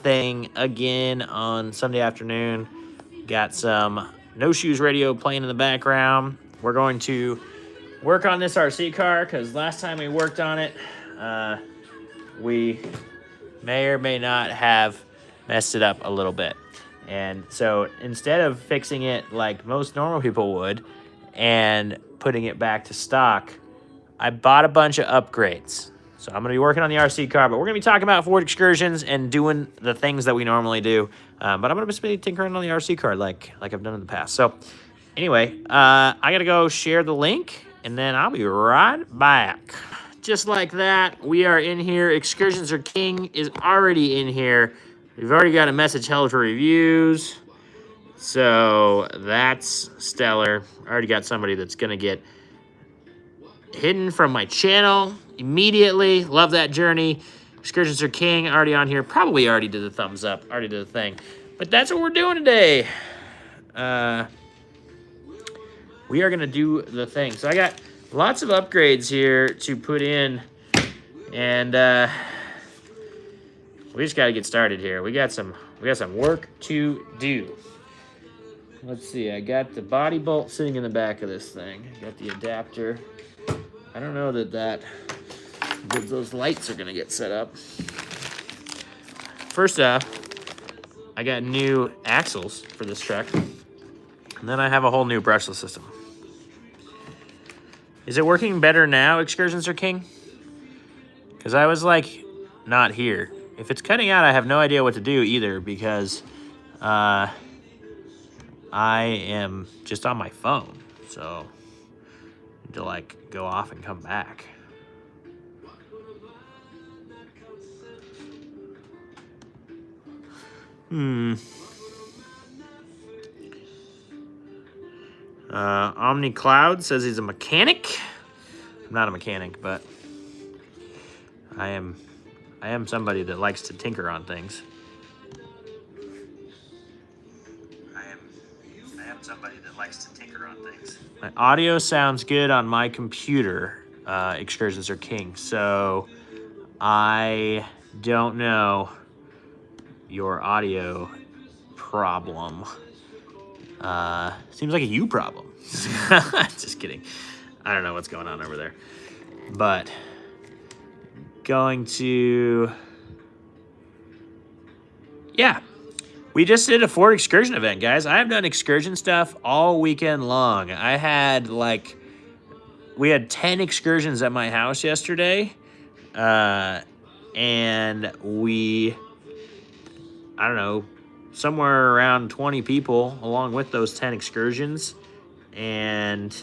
thing again on Sunday afternoon. Got some No Shoes Radio playing in the background. We're going to work on this RC car because last time we worked on it, we may or may not have messed it up a little bit. And so instead of fixing it like most normal people would and putting it back to stock, I bought a bunch of upgrades. So I'm going to be working on the RC car, but we're going to be talking about Ford Excursions and doing the things that we normally do. But I'm going to be tinkering on the RC car like I've done in the past. So anyway, I got to go share the link, and then I'll be right back. Just like that, we are in here. Excursions Are King is already in here. We've already got a message held for reviews. So that's stellar. I already got somebody that's going to get hidden from my channel immediately. Love that journey. Excursions Are King already on here. Probably already did the thumbs up. Already did the thing. But that's what we're doing today. We are going to do the thing. So I got lots of upgrades here to put in. And we just got to get started here. We got some work to do. Let's see. I got the body bolt sitting in the back of this thing. I got the adapter. I don't know that those lights are going to get set up. First off, I got new axles for this truck. And then I have a whole new brushless system. Is it working better now, Excursions Are King? Because I was like, not here. If it's cutting out, I have no idea what to do either because I am just on my phone. So to like go off and come back. Omni Cloud says he's a mechanic. I'm not a mechanic, but I am somebody that likes to tinker on things. I am somebody that likes to tinker on things. My audio sounds good on my computer, Excursions Are King, so I don't know your audio problem. Seems like a you problem. Just kidding. I don't know what's going on over there. But going to... Yeah. We just did a Ford Excursion event, guys. I have done excursion stuff all weekend long. We had 10 excursions at my house yesterday. And we, I don't know, somewhere around 20 people along with those 10 excursions. And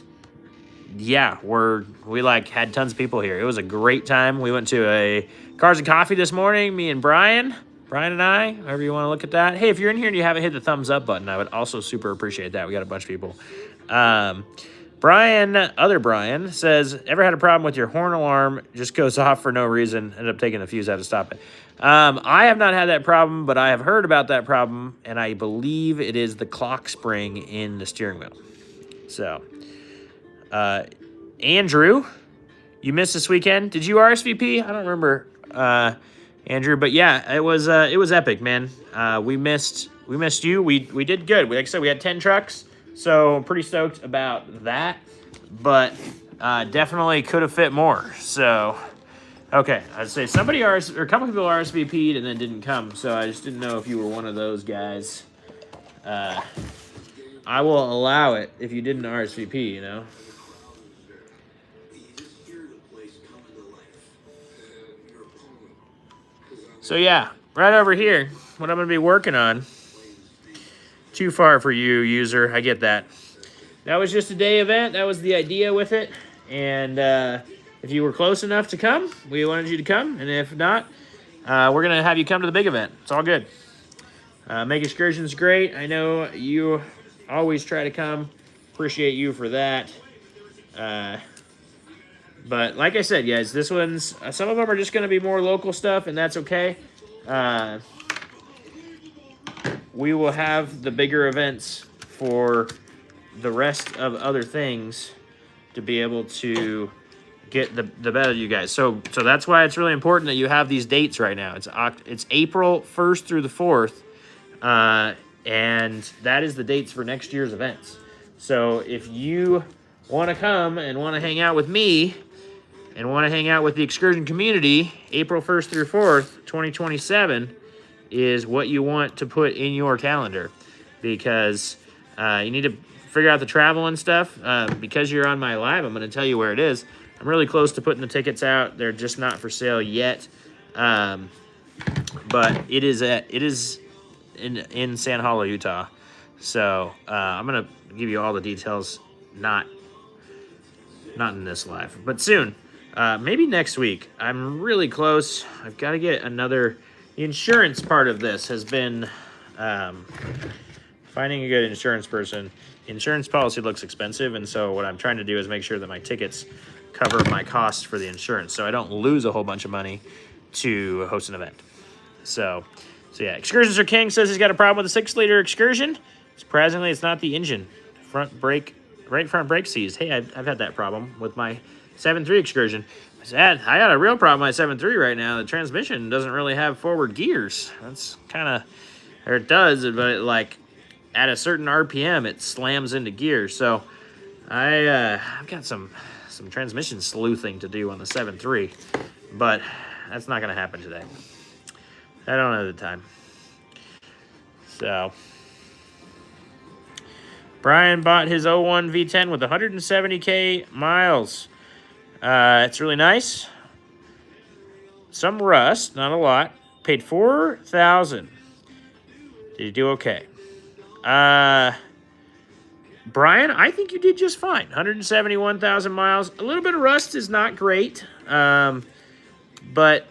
yeah, we had tons of people here. It was a great time. We went to a Cars and Coffee this morning, me and Brian and I, however you want to look at that. Hey, if you're in here and you haven't hit the thumbs up button, I would also super appreciate that. We got a bunch of people. Other Brian says, ever had a problem with your horn alarm? Just goes off for no reason. Ended up taking the fuse out to stop it. I have not had that problem, but I have heard about that problem, and I believe it is the clock spring in the steering wheel. So, Andrew, you missed this weekend. Did you RSVP? I don't remember, Andrew, but yeah, it was epic, man. We missed you. We did good. Like I said, we had 10 trucks, so I'm pretty stoked about that. But definitely could have fit more. So, okay, I'd say a couple people RSVP'd and then didn't come. So I just didn't know if you were one of those guys. I will allow it if you didn't RSVP, you know. So yeah, right over here, what I'm going to be working on. Too far for you, user. I get that. That was just a day event. That was the idea with it. And if you were close enough to come, we wanted you to come. And if not, we're going to have you come to the big event. It's all good. Make Excursions great. I know you always try to come. Appreciate you for that. But like I said, guys, this one's... some of them are just going to be more local stuff, and that's okay. We will have the bigger events for the rest of other things to be able to get the better you guys. So that's why it's really important that you have these dates right now. It's April 1st through the 4th, and that is the dates for next year's events. So if you want to come and want to hang out with me and want to hang out with the Excursion community, April 1st through 4th, 2027 is what you want to put in your calendar, because you need to figure out the travel and stuff. Because you're on my live, I'm going to tell you where it is. I'm really close to putting the tickets out. They're just not for sale yet. But it is in Sand Hollow, Utah. So I'm going to give you all the details, not in this live, but soon. Maybe next week. I'm really close. I've got to get the insurance part of this has been finding a good insurance person. Insurance policy looks expensive, and so what I'm trying to do is make sure that my tickets cover my costs for the insurance, so I don't lose a whole bunch of money to host an event. So yeah, Excursions are King says he's got a problem with a 6-liter Excursion. Surprisingly, it's not the engine. Right front brake seized. Hey, I've had that problem with my 7.3 Excursion. I got a real problem with my 7.3 right now. The transmission doesn't really have forward gears. That's kind of, or it does, but like at a certain RPM, it slams into gear. So I've got some transmission sleuthing to do on the 7.3, but that's not going to happen today. I don't have the time. So Brian bought his 01 V10 with 170K miles. It's really nice. Some rust, not a lot. Paid $4,000. Did you do okay? Brian, I think you did just fine. 171,000 miles. A little bit of rust is not great. But,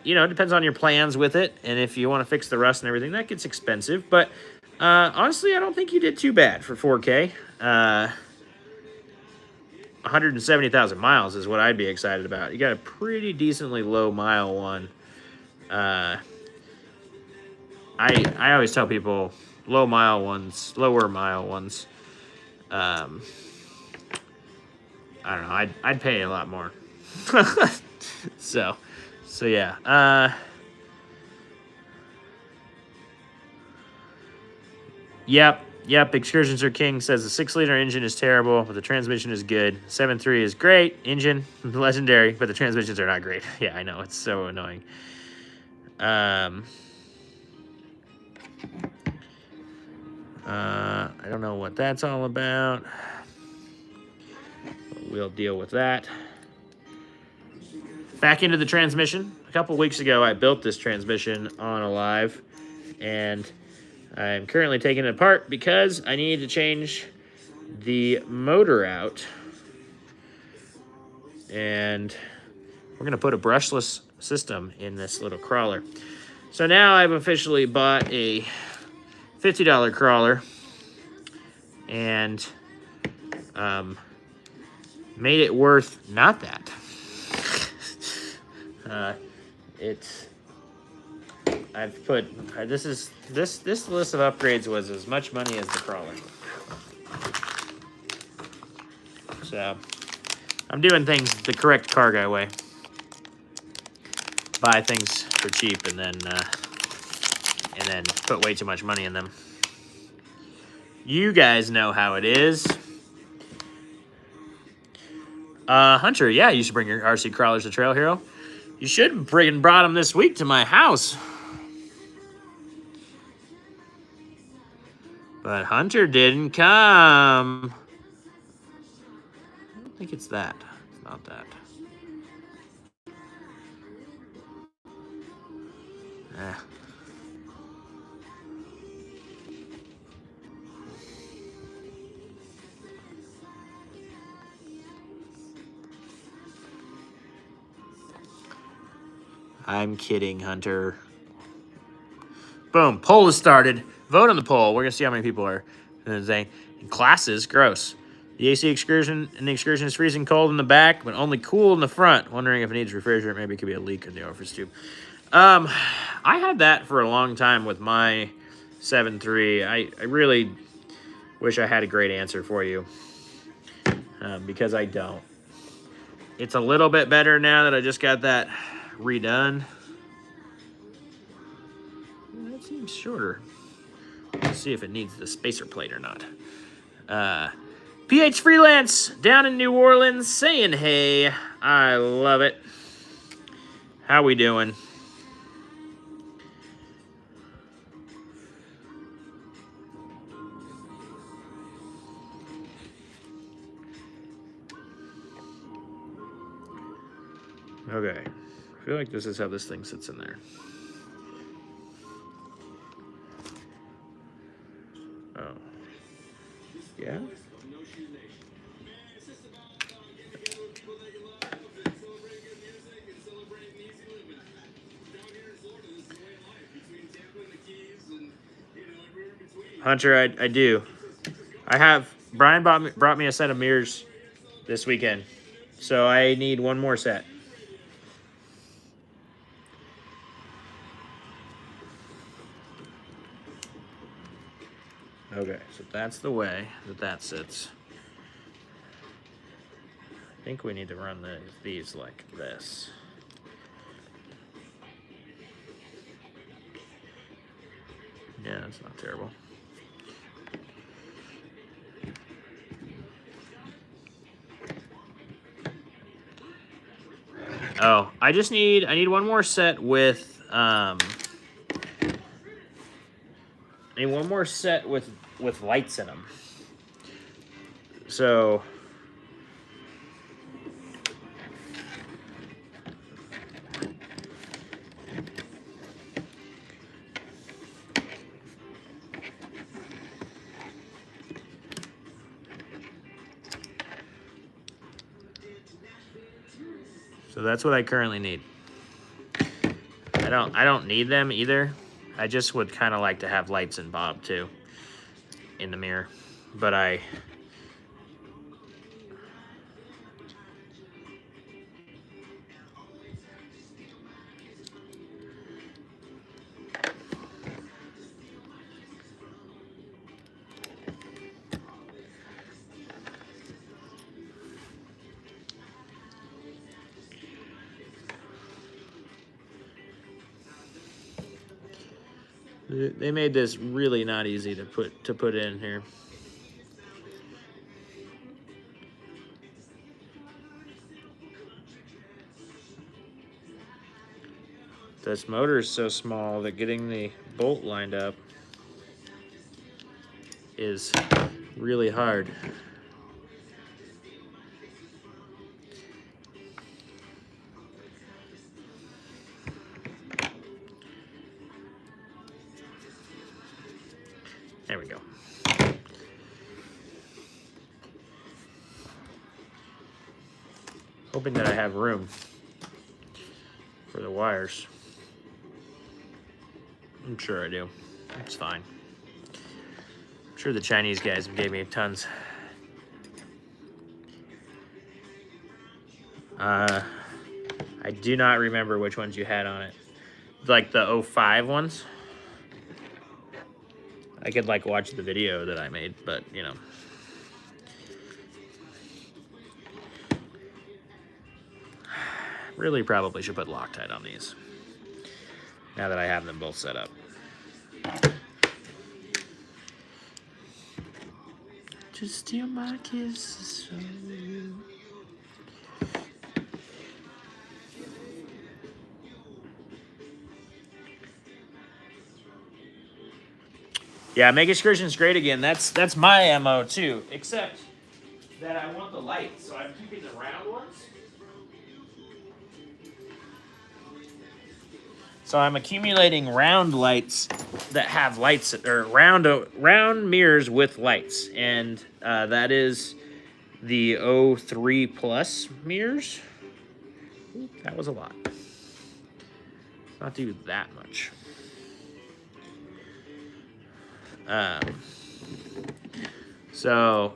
it depends on your plans with it. And if you want to fix the rust and everything, that gets expensive. But honestly, I don't think you did too bad for 4K. 170,000 miles is what I'd be excited about. You got a pretty decently low mile one. I always tell people lower mile ones. I don't know. I'd pay a lot more. So yeah. Yep. Excursions are King says the 6-liter engine is terrible, but the transmission is good. 7.3 is great. Engine, legendary, but the transmissions are not great. Yeah, I know. It's so annoying. I don't know what that's all about. We'll deal with that. Back into the transmission. A couple weeks ago, I built this transmission on a live, and I'm currently taking it apart because I need to change the motor out. And we're going to put a brushless system in this little crawler. So now I've officially bought a $50 crawler and made it worth not that. I've put this list of upgrades was as much money as the crawler. So I'm doing things the correct car guy way. Buy things for cheap and then put way too much money in them. You guys know how it is. Hunter, yeah, you should bring your RC crawlers to Trail Hero. You should have brought them this week to my house. But Hunter didn't come. I don't think it's that. It's not that. I'm kidding, Hunter. Boom. Poll is started. Vote on the poll. We're going to see how many people are saying. Classes, gross. The AC Excursion and the Excursion is freezing cold in the back, but only cool in the front. Wondering if it needs refrigerant. Maybe it could be a leak in the orifice tube. I had that for a long time with my 7.3. I really wish I had a great answer for you. Because I don't. It's a little bit better now that I just got that redone. That seems shorter. Let's see if it needs the spacer plate or not. PH Freelance down in New Orleans saying hey. I love it. How we doing? Okay. I feel like this is how this thing sits in there. Oh. Yeah? Hunter, I do. I have... Brian brought me a set of mirrors this weekend. So I need one more set. Okay, so that's the way that sits. I think we need to run these like this. Yeah, that's not terrible. Oh, I need one more set with I need one more set with lights in them. So that's what I currently need. I don't need them either. I just would kind of like to have lights in Bob too in the mirror. But they made this really not easy to put in here. This motor is so small that getting the bolt lined up is really hard. There we go. Hoping that I have room for the wires. I'm sure I do. It's fine. I'm sure the Chinese guys gave me tons. I do not remember which ones you had on it. Like the 05 ones. I could like watch the video that I made, but you know. Really probably should put Loctite on these. Now that I have them both set up. Just steal my kisses from you. Yeah, make excursions great again. That's my MO too. Except that I want the lights, so I'm keeping the round ones. So I'm accumulating round lights that have lights, or round mirrors with lights, and that is the 03 plus mirrors. Ooh, that was a lot. Not do that much. So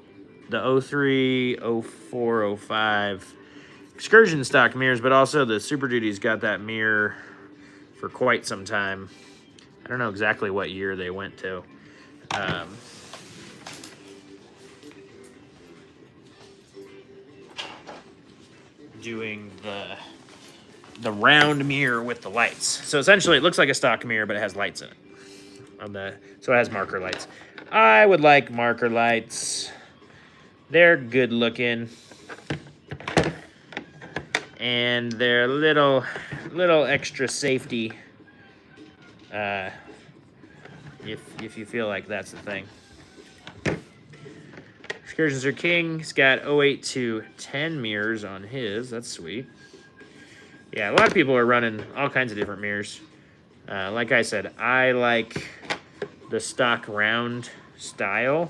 the 03, 04, 05 Excursion stock mirrors, but also the Super Duty's got that mirror for quite some time. I don't know exactly what year they went to. doing the round mirror with the lights. So essentially, it looks like a stock mirror, but it has lights in it. So it has marker lights. I would like marker lights. They're good looking, and they're little extra safety. If you feel like that's the thing. Excursions are king. He's got 08 to 10 mirrors on his. That's sweet. Yeah, a lot of people are running all kinds of different mirrors. Like I said, I like the stock round style,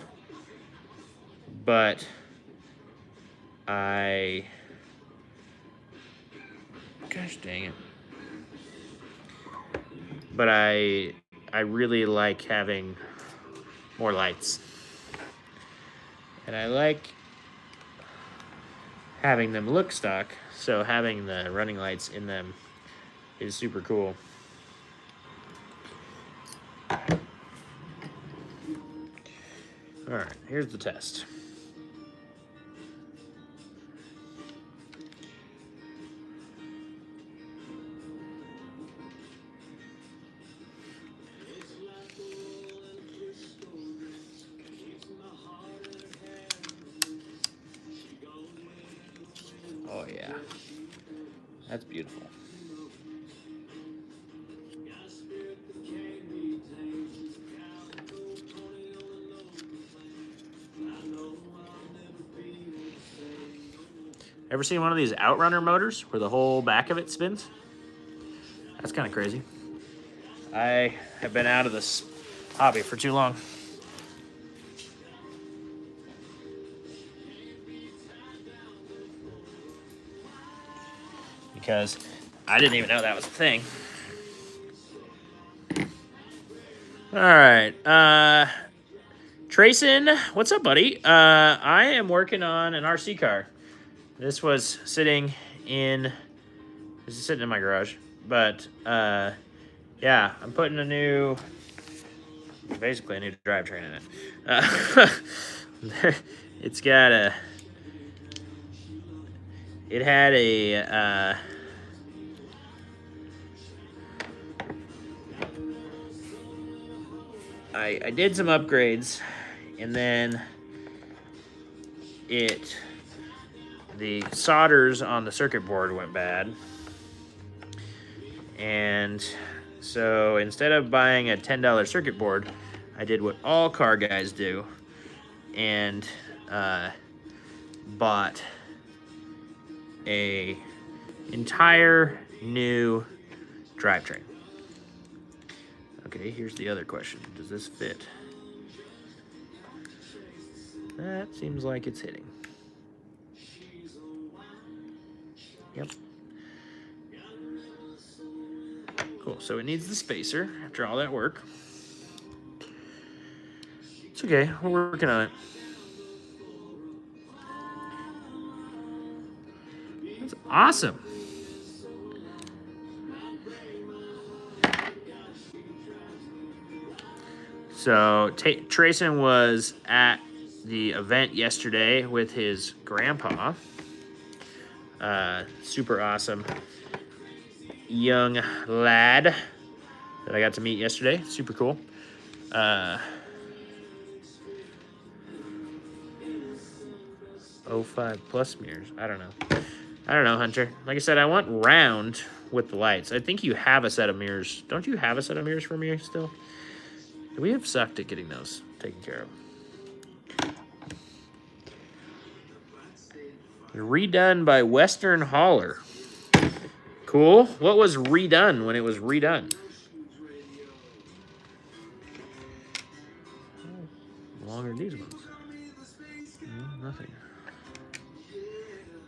but gosh dang it. But I really like having more lights. And I like having them look stock, so having the running lights in them is super cool. All right, here's the test. Oh yeah, that's beautiful. Ever seen one of these Outrunner motors where the whole back of it spins? That's kind of crazy. I have been out of this hobby for too long. Because I didn't even know that was a thing. All right. Trayson, what's up, buddy? I am working on an RC car. This was sitting in my garage. But, yeah, I'm putting basically a new drivetrain in it. It had a, I did some upgrades, and then the solders on the circuit board went bad. And so instead of buying a $10 circuit board, I did what all car guys do and bought a entire new drivetrain. Okay, here's the other question. Does this fit? That seems like it's hitting. Yep. Cool, so it needs the spacer after all that work. It's okay, we're working on it. That's awesome. So Trayson was at the event yesterday with his grandpa. Super awesome young lad that I got to meet yesterday. Super cool. 05 plus mirrors. I don't know, Hunter. Like I said, I want round with the lights. I think you have a set of mirrors. Don't you have a set of mirrors for me still? We have sucked at getting those taken care of. Redone by Western Hauler. Cool. What was redone when it was redone? How long are these ones? Nothing.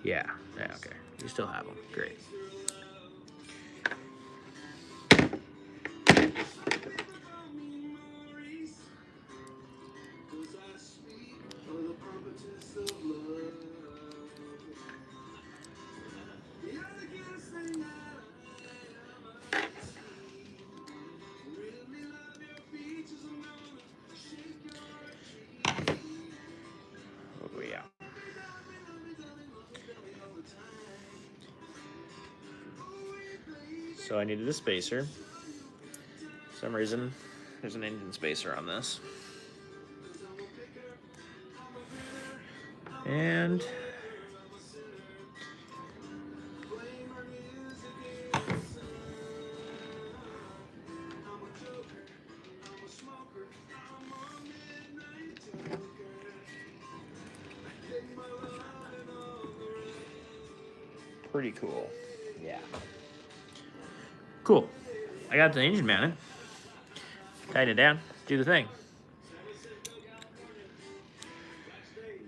Yeah, okay. You still have them. Great. So I needed a spacer. For some reason, there's an engine spacer on this. And pretty cool. Yeah. Cool. I got the engine mounted. Tighten it down. Do the thing.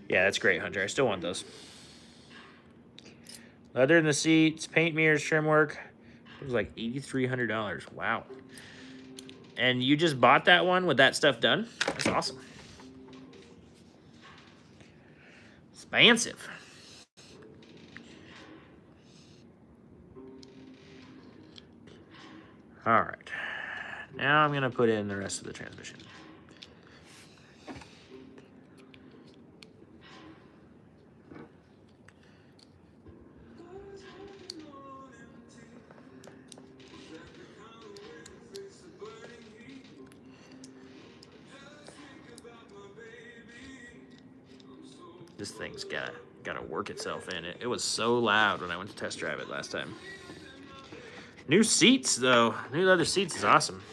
Yeah, that's great, Hunter. I still want those. Leather in the seats, paint, mirrors, trim work. It was like $8,300. Wow. And you just bought that one with that stuff done? That's awesome. Expensive. All right. Now I'm going to put in the rest of the transmission. This thing's got to work itself in. It was so loud when I went to test drive it last time. New seats, though. New leather seats is awesome.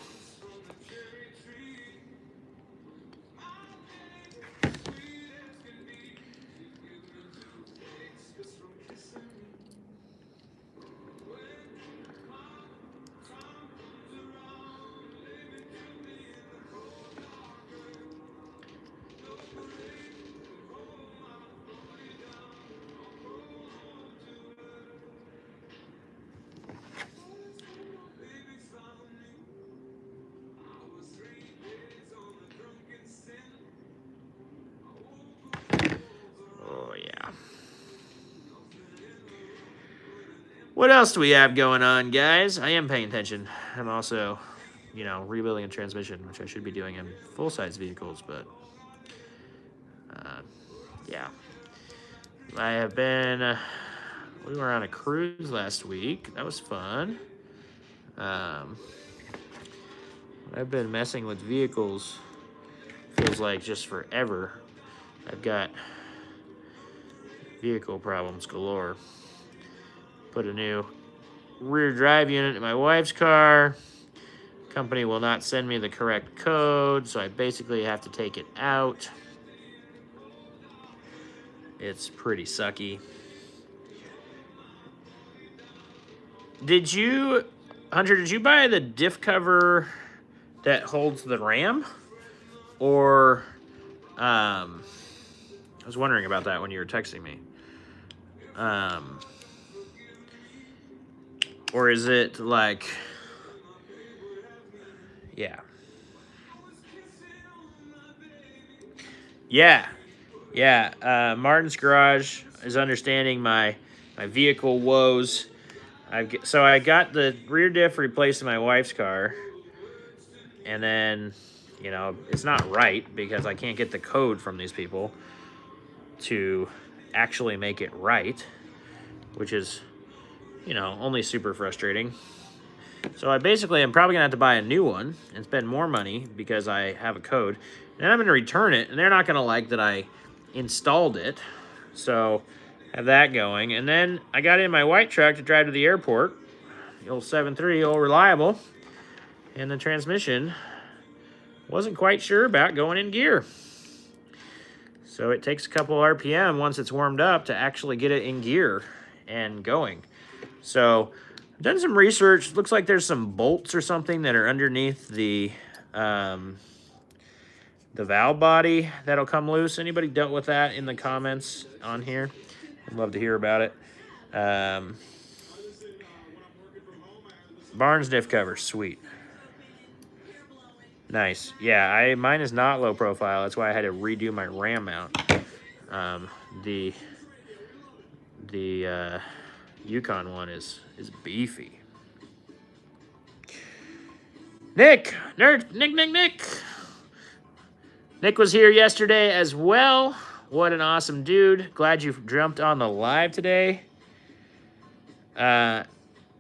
What else do we have going on, guys? I am paying attention. I'm also, rebuilding a transmission, which I should be doing in full-size vehicles, but, yeah. I have been, we were on a cruise last week. That was fun. I've been messing with vehicles, feels like just forever. I've got vehicle problems galore. Put a new rear drive unit in my wife's car. Company will not send me the correct code, so I basically have to take it out. It's pretty sucky. Hunter, did you buy the diff cover that holds the RAM? Or, I was wondering about that when you were texting me. Or is it like, yeah. Martin's Garage is understanding my vehicle woes. So I got the rear diff replaced in my wife's car, and then, it's not right because I can't get the code from these people to actually make it right, which is, only super frustrating. So I basically am probably gonna have to buy a new one and spend more money because I have a code. And then I'm gonna return it, and they're not gonna like that I installed it. So have that going. And then I got in my white truck to drive to the airport. The old 7.3, old reliable. And the transmission wasn't quite sure about going in gear. So it takes a couple RPM once it's warmed up to actually get it in gear and going. So I've done some research. Looks like there's some bolts or something that are underneath the valve body that'll come loose. Anybody dealt with that in the comments on here? I'd love to hear about it. Barnes diff cover, sweet. Nice. Yeah, mine is not low profile. That's why I had to redo my RAM mount. The Yukon one is beefy. Nick was here yesterday as well. What an awesome dude. Glad you jumped on the live today.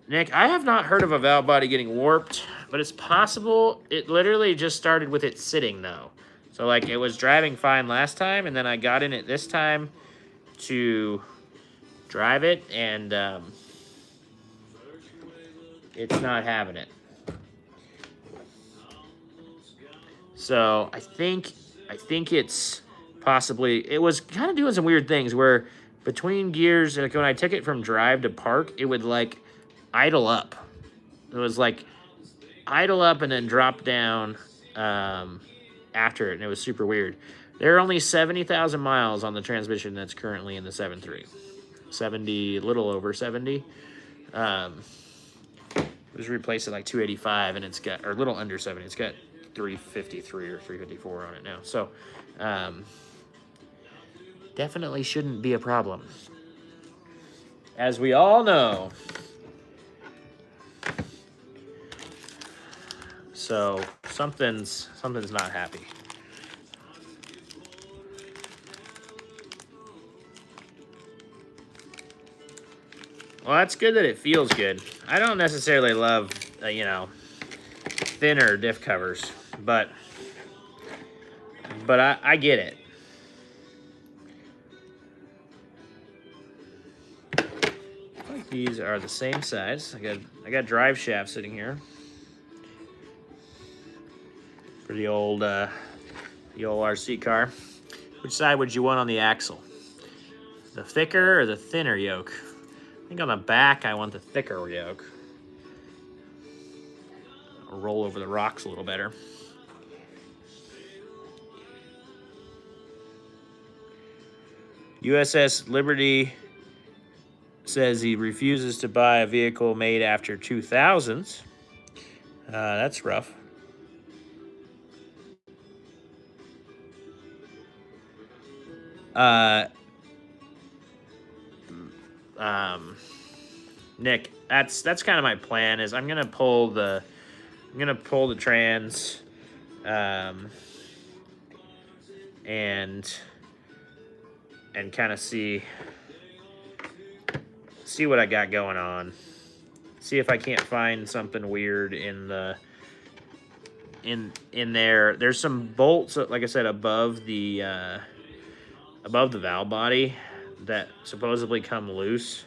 Nick, I have not heard of a valve body getting warped, but it's possible. It literally just started with it sitting, though. So, like, it was driving fine last time, and then I got in it this time to drive it, and it's not having it. So, I think it's possibly... It was kind of doing some weird things where between gears, like when I took it from drive to park, it would, like, idle up. It was like idle up and then drop down after it, and it was super weird. There are only 70,000 miles on the transmission that's currently in the 7.3. 70, a little over 70. It was replaced at like 285, and it's got, or a little under 70. It's got 353 or 354 on it now. So definitely shouldn't be a problem. As we all know. So something's not happy. Well, that's good that it feels good. I don't necessarily love, you know, thinner diff covers, but I get it. I think these are the same size. I got drive shaft sitting here. For the old RC car. Which side would you want on the axle? The thicker or the thinner yoke? I think on the back I want the thicker yoke. I'll roll over the rocks a little better. USS Liberty says he refuses to buy a vehicle made after 2000s. That's rough. Nick, that's kind of my plan. Is I'm gonna pull the trans, and kind of see what I got going on. See if I can't find something weird in the in there. There's some bolts, like I said, above the valve body that supposedly come loose,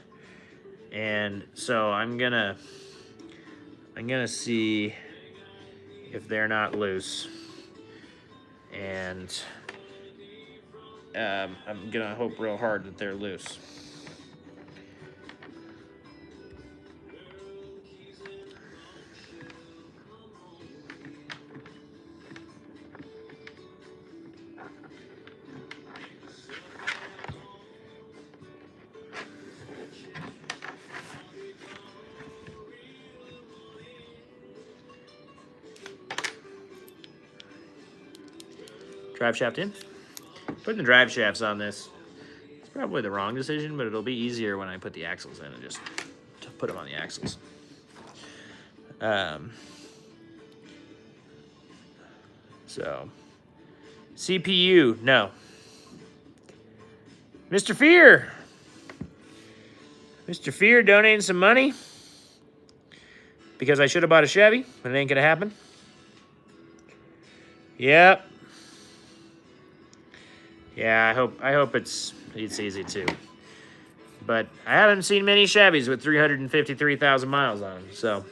and so I'm gonna see if they're not loose, and I'm gonna hope real hard that they're loose. Drive shaft in. Putting the drive shafts on this is probably the wrong decision, but it'll be easier when I put the axles in and just put them on the axles. So, CPU, no. Mr. Fear donating some money because I should have bought a Chevy, but it ain't gonna happen. Yep. Yeah, I hope it's easy too. But I haven't seen many Chevys with 353,000 miles on them, so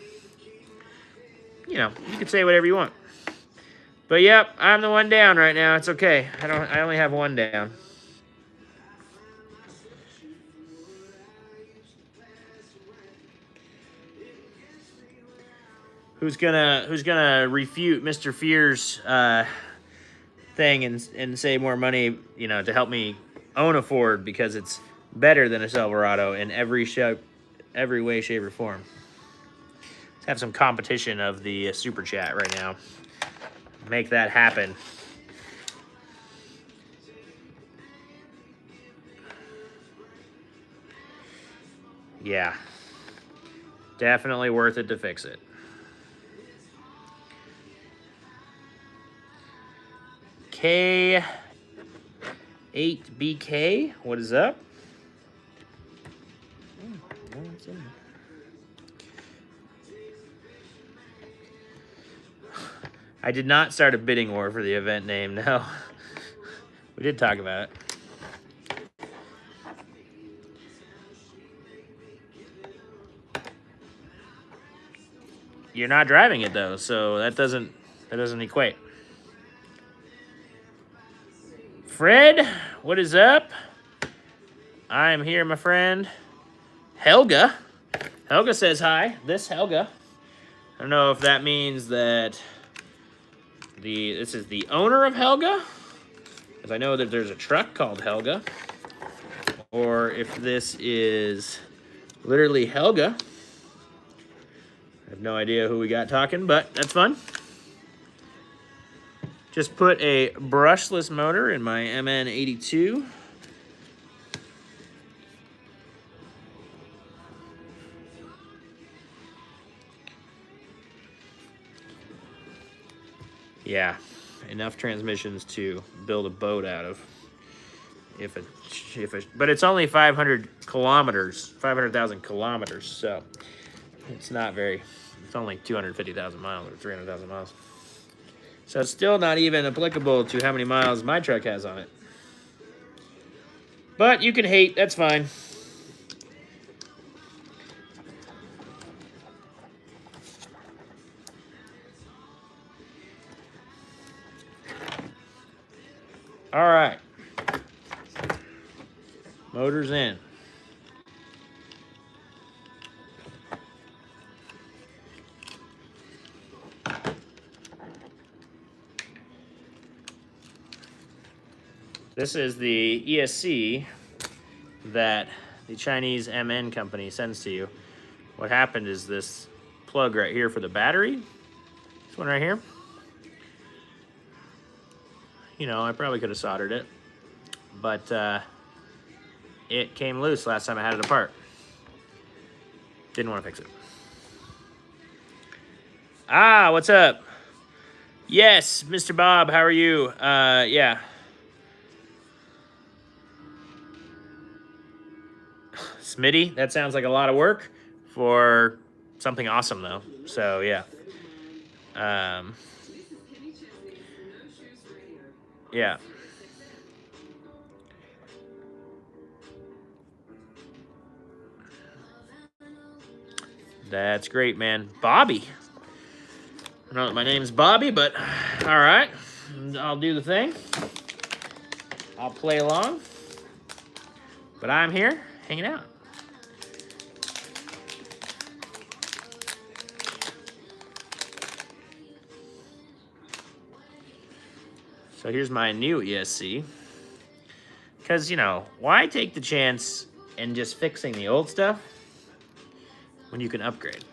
you know, you can say whatever you want. But yep, I'm the one down right now. It's okay. I only have one down. Who's gonna refute Mr. Fear's thing and say more money, you know, to help me own a Ford because it's better than a Silverado in every way, shape, or form. Let's have some competition of the super chat right now. Make that happen. Yeah. Definitely worth it to fix it. K8BK, what is up? I did not start a bidding war for the event name, no. We did talk about it. You're not driving it though, so that doesn't equate. Fred, what is up? I am here, my friend. Helga. Helga says hi. This Helga. I don't know if that means that this is the owner of Helga, because I know that there's a truck called Helga, or if this is literally Helga. I have no idea who we got talking, but that's fun. Just put a brushless motor in my MN82. Yeah, enough transmissions to build a boat out of. But it's only 500 kilometers, 500,000 kilometers, so it's not very. It's only 250,000 miles or 300,000 miles. So it's still not even applicable to how many miles my truck has on it. But you can hate, that's fine. All right. Motor's in. This is the ESC that the Chinese MN company sends to you. What happened is this plug right here for the battery, this one right here, you know, I probably could have soldered it, but it came loose last time I had it apart. Didn't want to fix it. Ah, what's up? Yes, Mr. Bob, how are you? Yeah. Smitty, that sounds like a lot of work for something awesome, though. So, yeah. Yeah. That's great, man. Bobby. I don't know if my name's Bobby, but all right. I'll do the thing. I'll play along. But I'm here hanging out. So here's my new ESC. Because, you know, why take the chance in just fixing the old stuff when you can upgrade?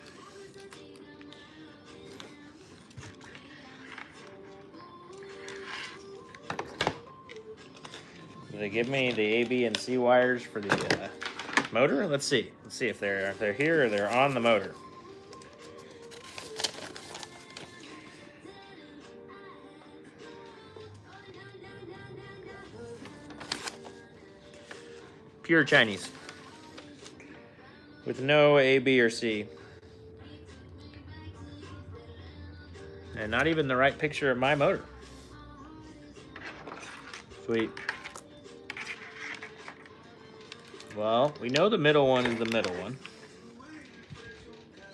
Do they give me the A, B, and C wires for the motor? Let's see. Let's see if they're here or they're on the motor. Pure Chinese. With no A, B, or C. And not even the right picture of my motor. Sweet. Well, we know the middle one is the middle one.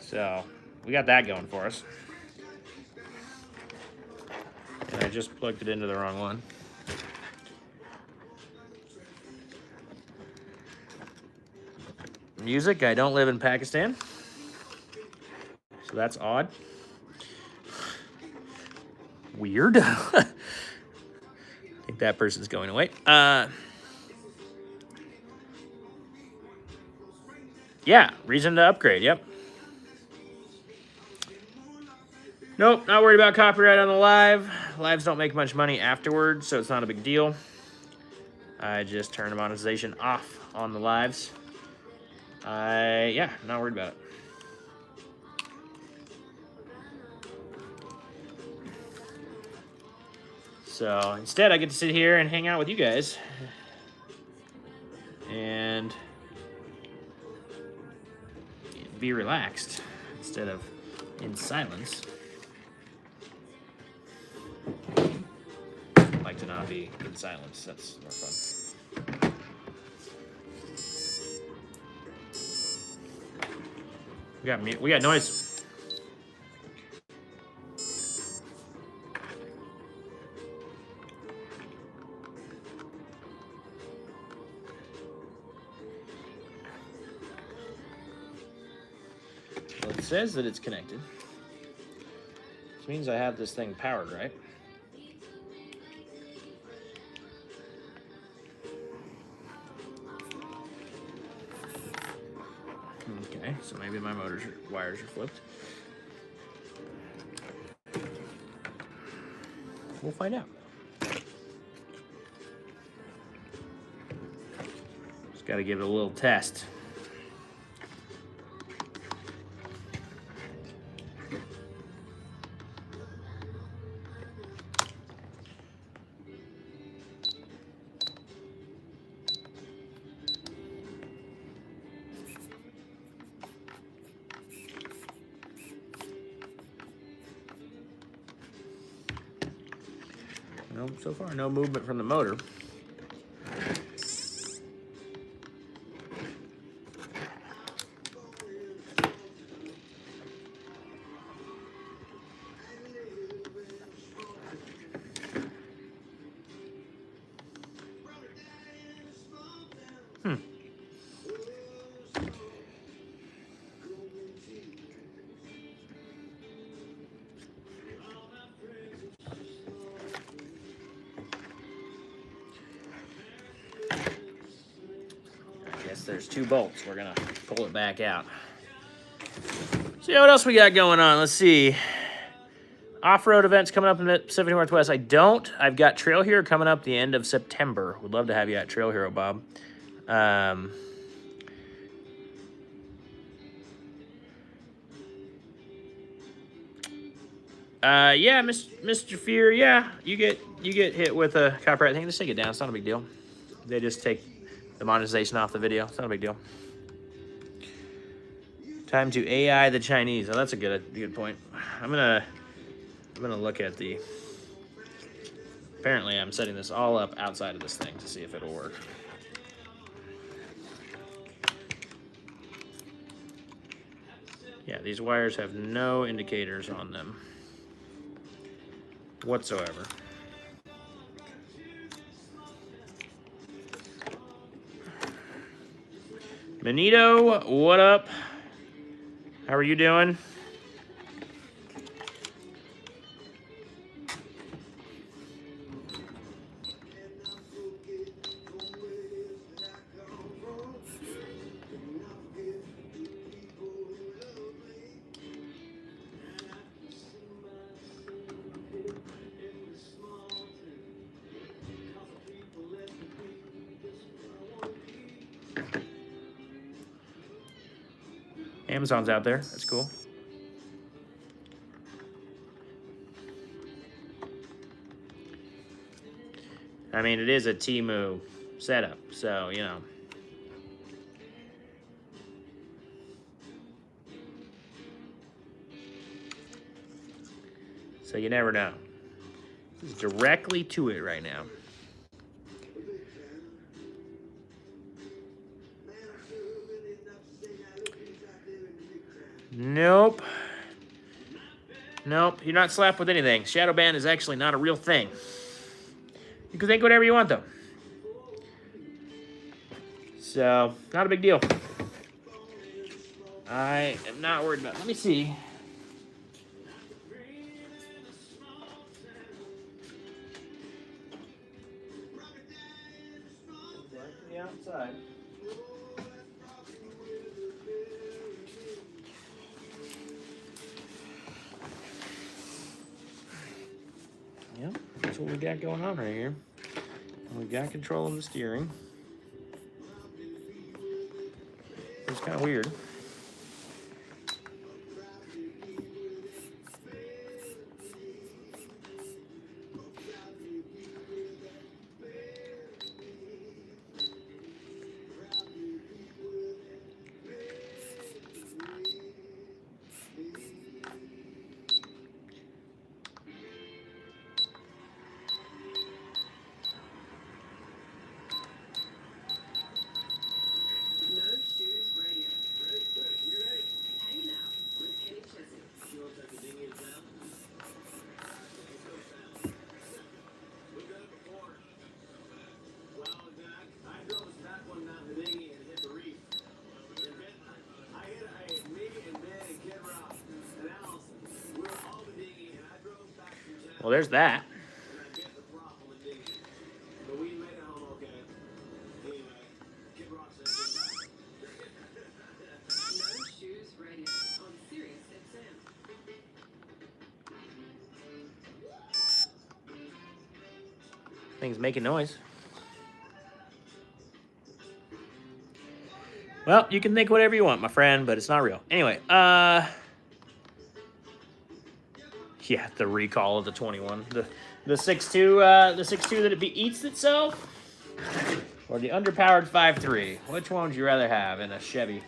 So, we got that going for us. And I just plugged it into the wrong one. Music, I don't live in Pakistan. So that's odd. Weird. I think that person's going away. Yeah, reason to upgrade, yep. Nope, not worried about copyright on the live. Lives don't make much money afterwards, so it's not a big deal. I just turn the monetization off on the lives. Yeah, not worried about it. So instead, I get to sit here and hang out with you guys. And be relaxed instead of in silence. not be in silence. That's more fun. We got noise. Well, it says that it's connected. Which means I have this thing powered, right? Okay, so maybe my wires are flipped. We'll find out. Just got to give it a little test. No, so far, no movement from the motor. There's 2 bolts. We're gonna pull it back out. See what else we got going on. Let's see. Off-road events coming up in the Pacific Northwest. I've got Trail Hero coming up the end of September. Would love to have you at Trail Hero, Bob. Yeah, Mr. Fear. Yeah, you get hit with a copyright thing. Just take it down. It's not a big deal. They just take the monetization off the video. It's not a big deal. Time to AI the Chinese. Oh, that's a good point. I'm gonna look at the. Apparently, I'm setting this all up outside of this thing to see if it'll work. Yeah, these wires have no indicators on them whatsoever. Benito, what up? How are you doing? Amazon's out there. That's cool. I mean, it is a Temu setup, so, you know. So you never know. This is directly to it right now. Nope. Nope, you're not slapped with anything. Shadow ban is actually not a real thing. You can think whatever you want, though. So, not a big deal. I am not worried about it. Let me see. The outside. Yep, that's what we got going on right here. We got control of the steering. It's kind of weird. Well, there's that. Thing's making noise. Well, you can think whatever you want, my friend, but it's not real. Anyway, yeah, the recall of the 21. The 6.2, the 6.2 that eats itself, or the underpowered 5.3. Which one would you rather have in a Chevy?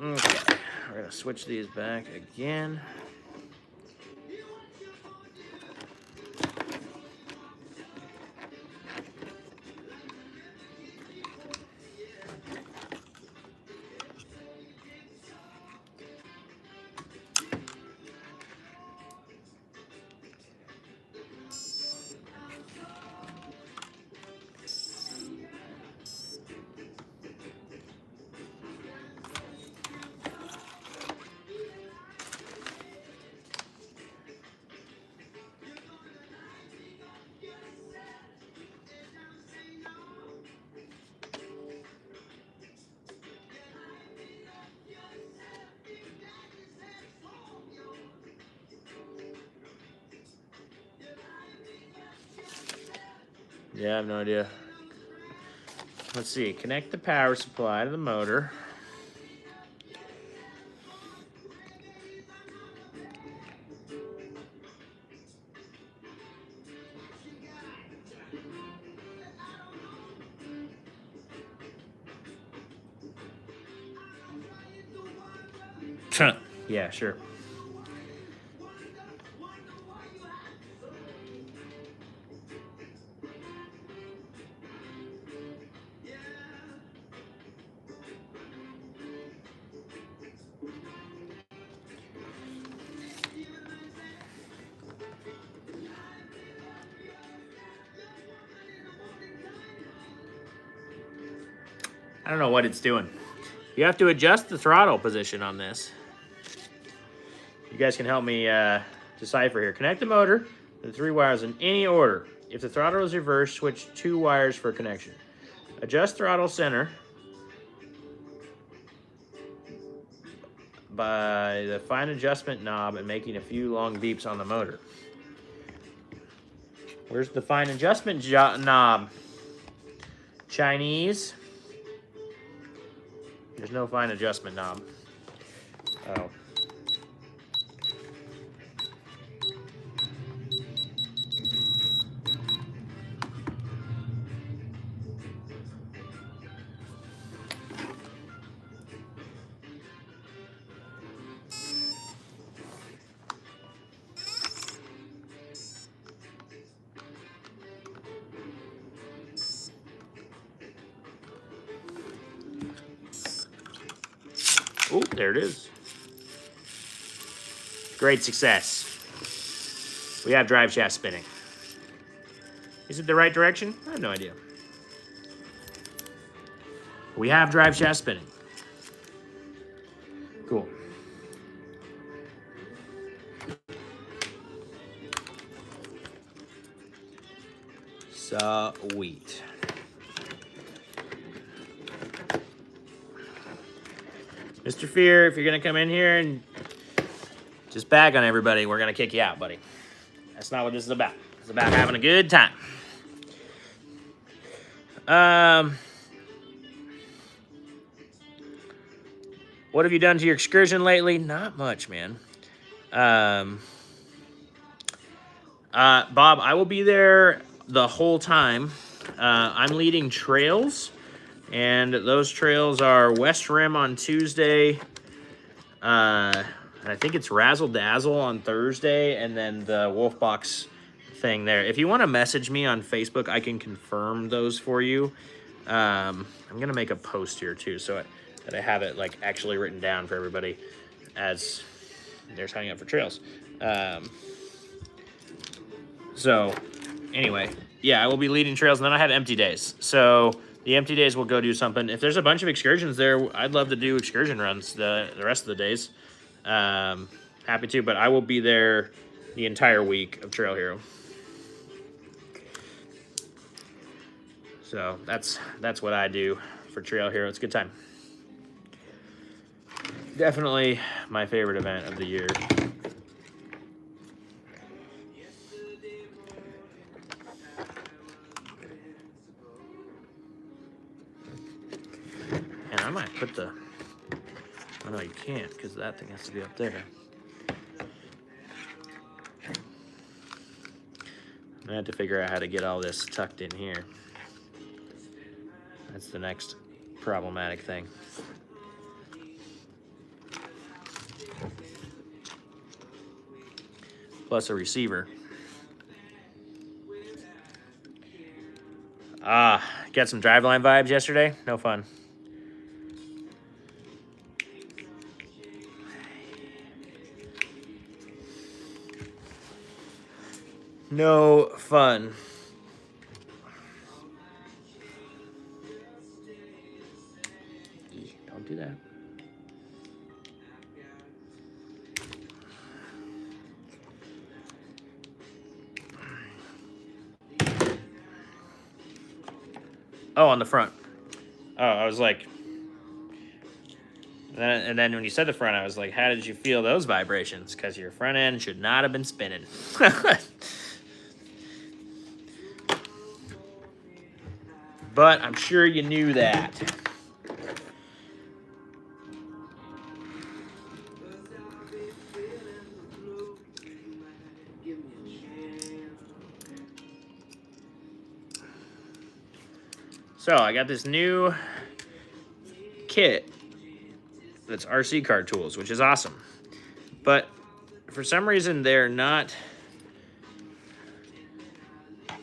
Okay, we're gonna switch these back again. Yeah, I have no idea. Let's see. Connect the power supply to the motor. Yeah, sure. I don't know what it's doing. You have to adjust the throttle position on this. You guys can help me decipher here. Connect the motor to the 3 wires in any order. If the throttle is reversed, switch 2 wires for connection. Adjust throttle center by the fine adjustment knob and making a few long beeps on the motor. Where's the fine adjustment knob? Chinese. There's no fine adjustment knob. Oh. Oh, there it is. Great success. We have drive shaft spinning. Is it the right direction? I have no idea. We have drive shaft spinning. Cool. Sweet. Mr. Fear, if you're going to come in here and just bag on everybody, we're going to kick you out, buddy. That's not what this is about. It's about having a good time. What have you done to your excursion lately? Not much, man. Bob, I will be there the whole time. I'm leading trails. And those trails are West Rim on Tuesday. And I think it's Razzle Dazzle on Thursday. And then the Wolf Box thing there. If you want to message me on Facebook, I can confirm those for you. I'm going to make a post here too, so that I have it like actually written down for everybody as they're signing up for trails. So Anyway, yeah, I will be leading trails, and then I have empty days. So the empty days will go do something. If there's a bunch of excursions there, I'd love to do excursion runs the rest of the days. Happy to, but I will be there the entire week of Trail Hero. So that's what I do for Trail Hero. It's a good time. Definitely my favorite event of the year. And I might put the... Oh, no, you can't, because that thing has to be up there. I have to figure out how to get all this tucked in here. That's the next problematic thing. Plus a receiver. Got some driveline vibes yesterday. No fun. No fun. Don't do that. Oh, on the front. Oh, I was like... And then when you said the front, I was like, how did you feel those vibrations? Because your front end should not have been spinning. But I'm sure you knew that. So I got this new kit that's RC car tools, which is awesome. But for some reason, they're not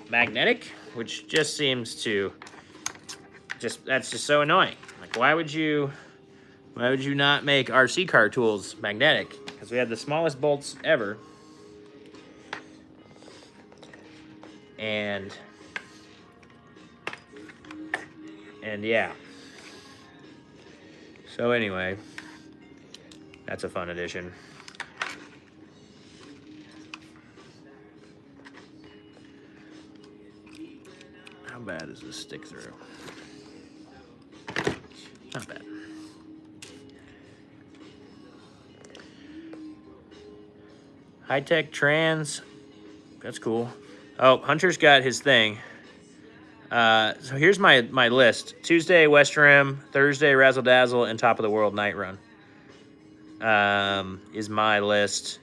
magnetic, which just seems to... that's just so annoying. Like, why would you not make RC car tools magnetic? Because we had the smallest bolts ever. And yeah. So anyway, that's a fun addition. How bad does this stick through? Not bad. High-tech trans. That's cool. Oh, Hunter's got his thing. So here's my list. Tuesday, West Rim. Thursday, Razzle Dazzle. And Top of the World Night Run. Is my list.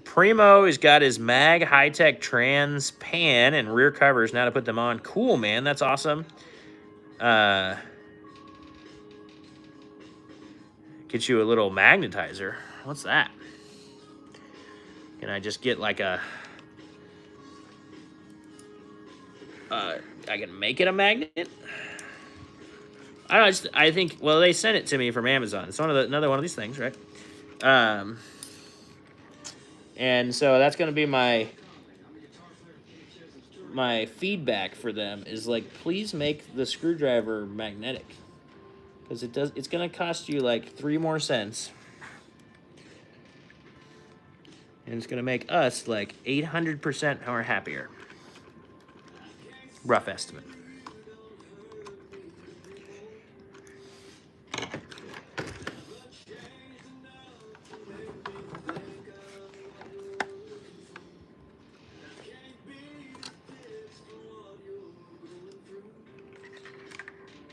Primo has got his Mag High-Tech Trans pan and rear covers. Now to put them on. Cool, man. That's awesome. Get you a little magnetizer. What's that? Can I just get like a... I can make it a magnet. I don't know. I think. Well, they sent it to me from Amazon. It's another one of these things, right? And so that's gonna be my feedback for them is like, please make the screwdriver magnetic, because it's gonna cost you like 3 more cents, and it's gonna make us like 800% more happier. Rough estimate.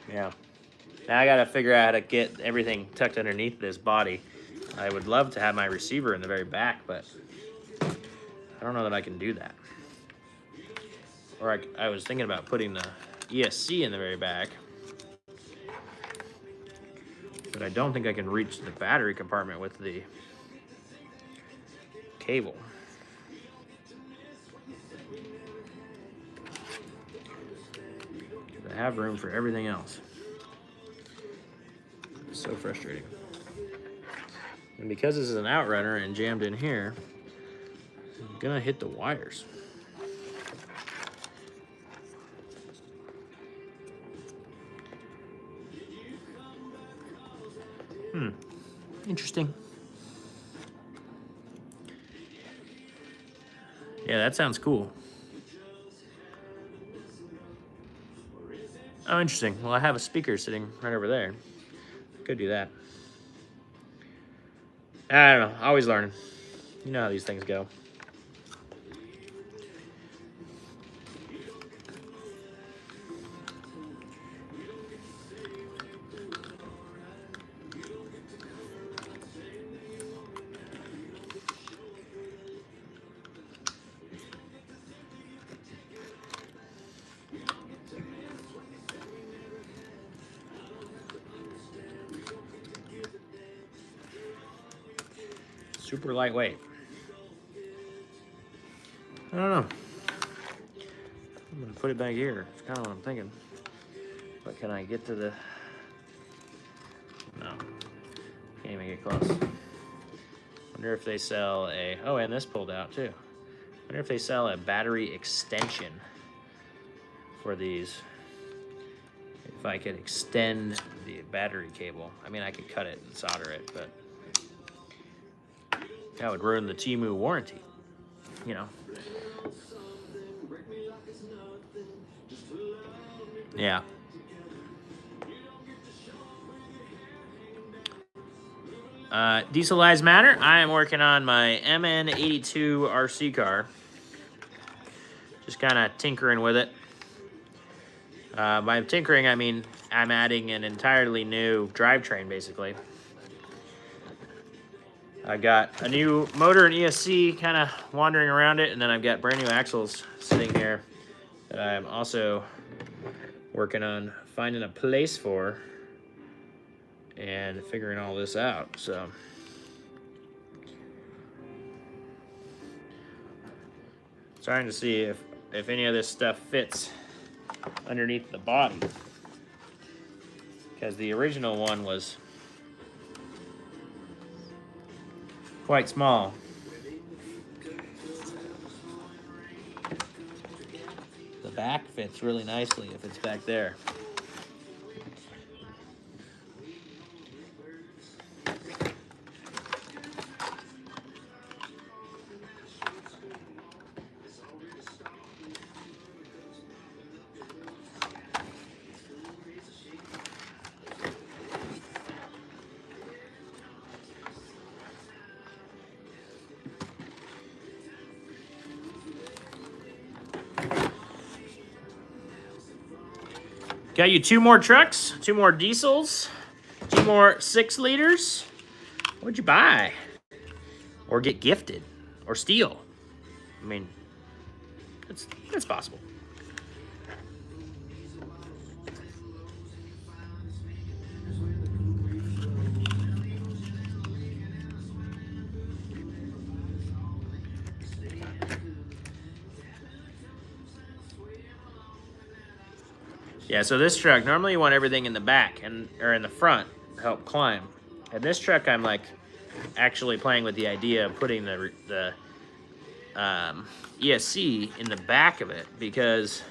Yeah. Now I gotta figure out how to get everything tucked underneath this body. I would love to have my receiver in the very back, but I don't know that I can do that. Or I was thinking about putting the ESC in the very back. But I don't think I can reach the battery compartment with the cable. I have room for everything else. It's so frustrating. And because this is an outrunner and jammed in here, I'm gonna hit the wires. Interesting. Yeah, that sounds cool. Oh, interesting. Well, I have a speaker sitting right over there. Could do that. I don't know. Always learning. You know how these things go. Super lightweight. I don't know. I'm gonna put it back here. It's kind of what I'm thinking. But can I get to the... No. Can't even get close. Wonder if they sell a... Oh, and this pulled out too. Wonder if they sell a battery extension for these. If I could extend the battery cable. I mean, I could cut it and solder it, but that would ruin the Temu warranty, you know. Yeah. Dieselized matter. I am working on my MN82 RC car. Just kind of tinkering with it. By tinkering, I mean I'm adding an entirely new drivetrain, basically. I've got a new motor and ESC kind of wandering around it, and then I've got brand new axles sitting here that I'm also working on finding a place for and figuring all this out. So trying to see if any of this stuff fits underneath the body, because the original one was quite small. The back fits really nicely if it's back there. Got you 2 more trucks, 2 more diesels, 2 more 6 liters. What'd you buy? Or get gifted? Or steal? I mean, it's possible. Yeah, so this truck, normally you want everything in the back or in the front to help climb. And this truck, I'm like actually playing with the idea of putting the ESC in the back of it, because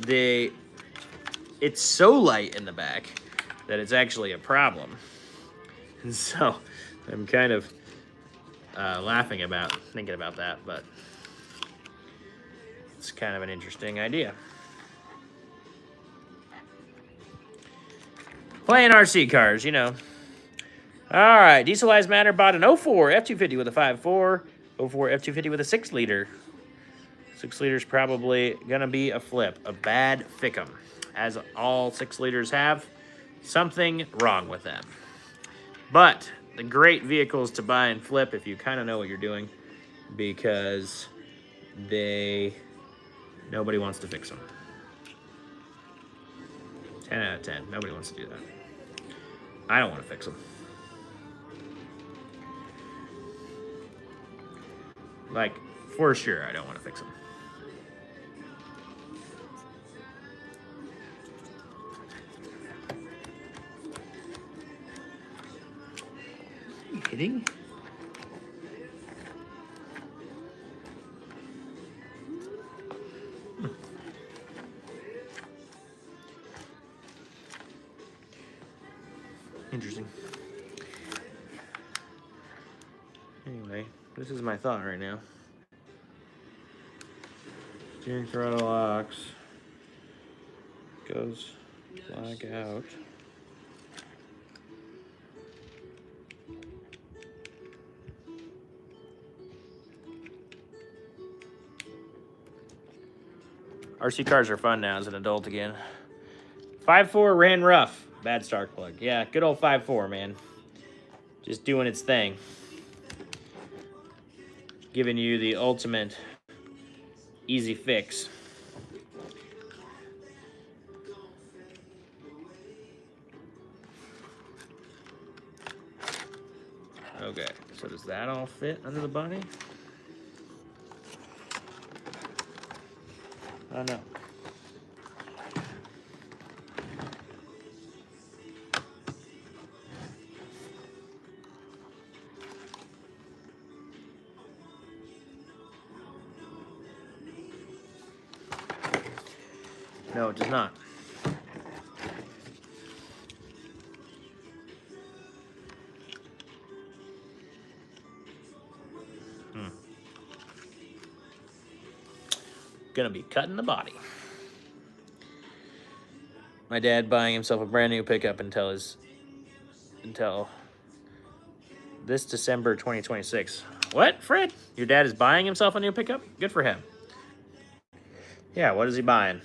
it's so light in the back that it's actually a problem. And so I'm kind of thinking about that, but it's kind of an interesting idea. Playing RC cars, you know. All right, Dieselized Matter bought an 04 F250 with a 5.4, 04 F250 with a 6 liter. 6 liters probably gonna be a flip, a bad fickum, as all 6 liters have. Something wrong with them. But the great vehicles to buy and flip if you kind of know what you're doing, because nobody wants to fix them. 10 out of 10. Nobody wants to do that. I don't want to fix them. Like, for sure, I don't want to fix them. Are you kidding? Interesting. Anyway, this is my thought right now. Steering throttle locks. Goes black out. RC cars are fun now as an adult again. 5.4 ran rough. Bad spark plug. Yeah, good old 5.4, man. Just doing its thing. Giving you the ultimate easy fix. Okay, so does that all fit under the body? I don't know. No, it does not. Gonna be cutting the body. My dad buying himself a brand new pickup until this December 2026. What, Fred? Your dad is buying himself a new pickup? Good for him. Yeah, what is he buying?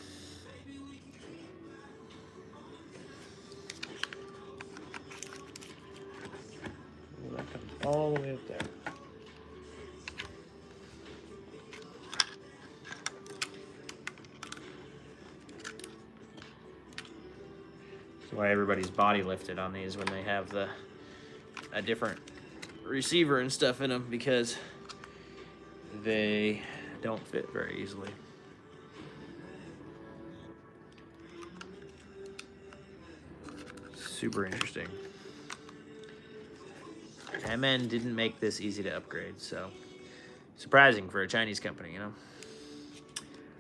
Ooh, that comes all the way up there. That's why everybody's body lifted on these when they have a different receiver and stuff in them, because they don't fit very easily. Super interesting. MN didn't make this easy to upgrade, so surprising for a Chinese company, you know.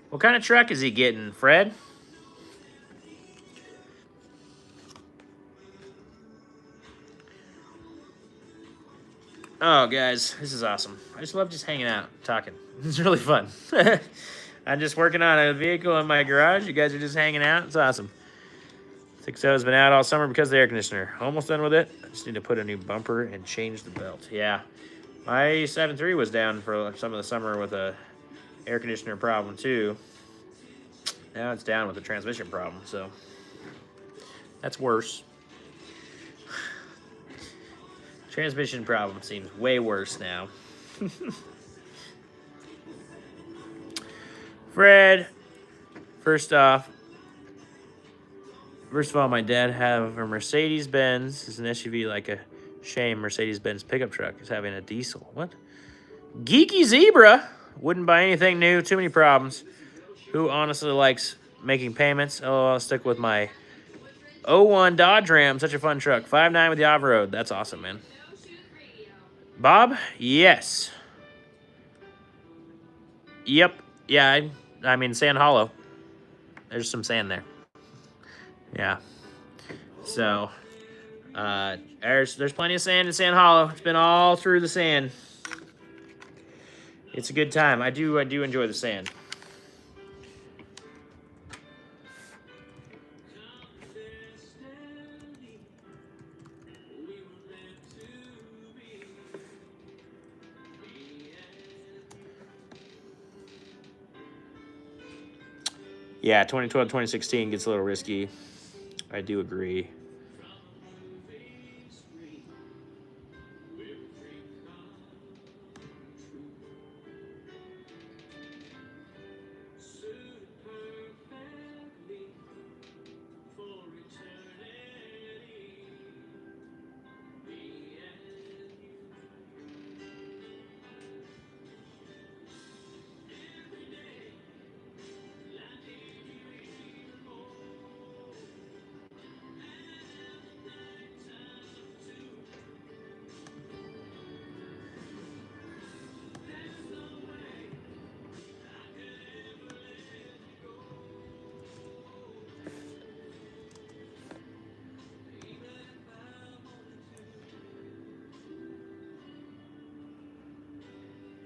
What kind of truck is he getting, Fred? Oh, guys, this is awesome. I just love just hanging out, talking. It's really fun. I'm just working on a vehicle in my garage. You guys are just hanging out. It's awesome. 6.0 has been out all summer because of the air conditioner. Almost done with it. I just need to put a new bumper and change the belt. Yeah, my 7.3 was down for some of the summer with a air conditioner problem too. Now it's down with a transmission problem, so that's worse. Transmission problem seems way worse now. Fred, first of all, my dad have a Mercedes-Benz. It's an SUV, like a shame Mercedes-Benz pickup truck is having a diesel. What? Geeky Zebra. Wouldn't buy anything new. Too many problems. Who honestly likes making payments? Oh, I'll stick with my 01 Dodge Ram. Such a fun truck. 5.9 with the off-road. That's awesome, man. Bob? Yes. Yep. Yeah, I mean, Sand Hollow. There's some sand there. Yeah. So, there's plenty of sand in Sand Hollow. It's been all through the sand. It's a good time. I do enjoy the sand. Yeah, 2012, 2016 gets a little risky. I do agree.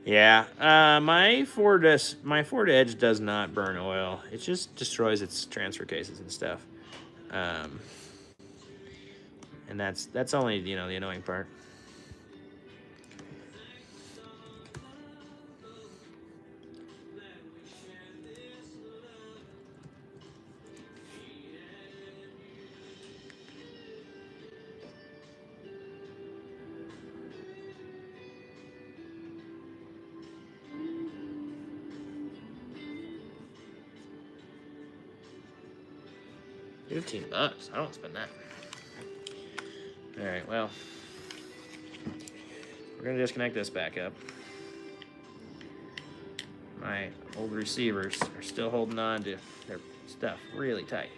Yeah, my Ford Edge does not burn oil. It just destroys its transfer cases and stuff. And that's only, you know, the annoying part. $15. I don't spend that. All right, well, we're gonna disconnect this back up. My old receivers are still holding on to their stuff really tight.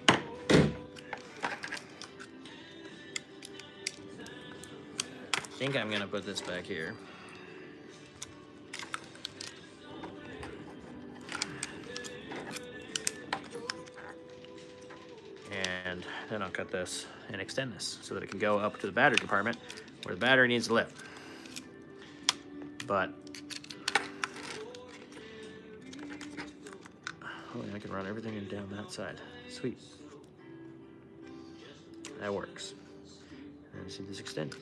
I think I'm gonna put this back here. And then I'll cut this and extend this so that it can go up to the battery compartment where the battery needs to live. But oh, I can run everything down that side. Sweet. That works. And see this extended.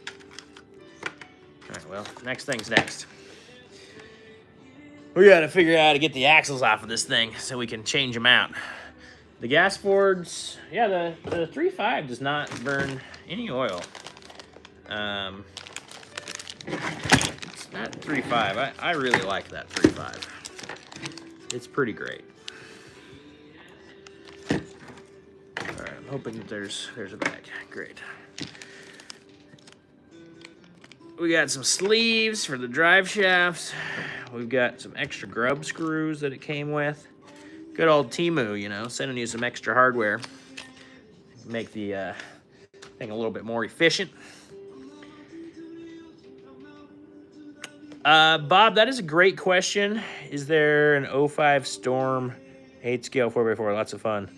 All right, well, next thing's next. We got to figure out how to get the axles off of this thing so we can change them out. The gas Fords, yeah, the 3.5 does not burn any oil. It's not 3.5. I really like that 3.5. It's pretty great. All right, I'm hoping that there's a bag. Great. We got some sleeves for the drive shafts. We've got some extra grub screws that it came with. Good old Temu, you know, sending you some extra hardware. Make the thing a little bit more efficient. Bob, that is a great question. Is there an 05 Storm 8 scale 4x4? Lots of fun.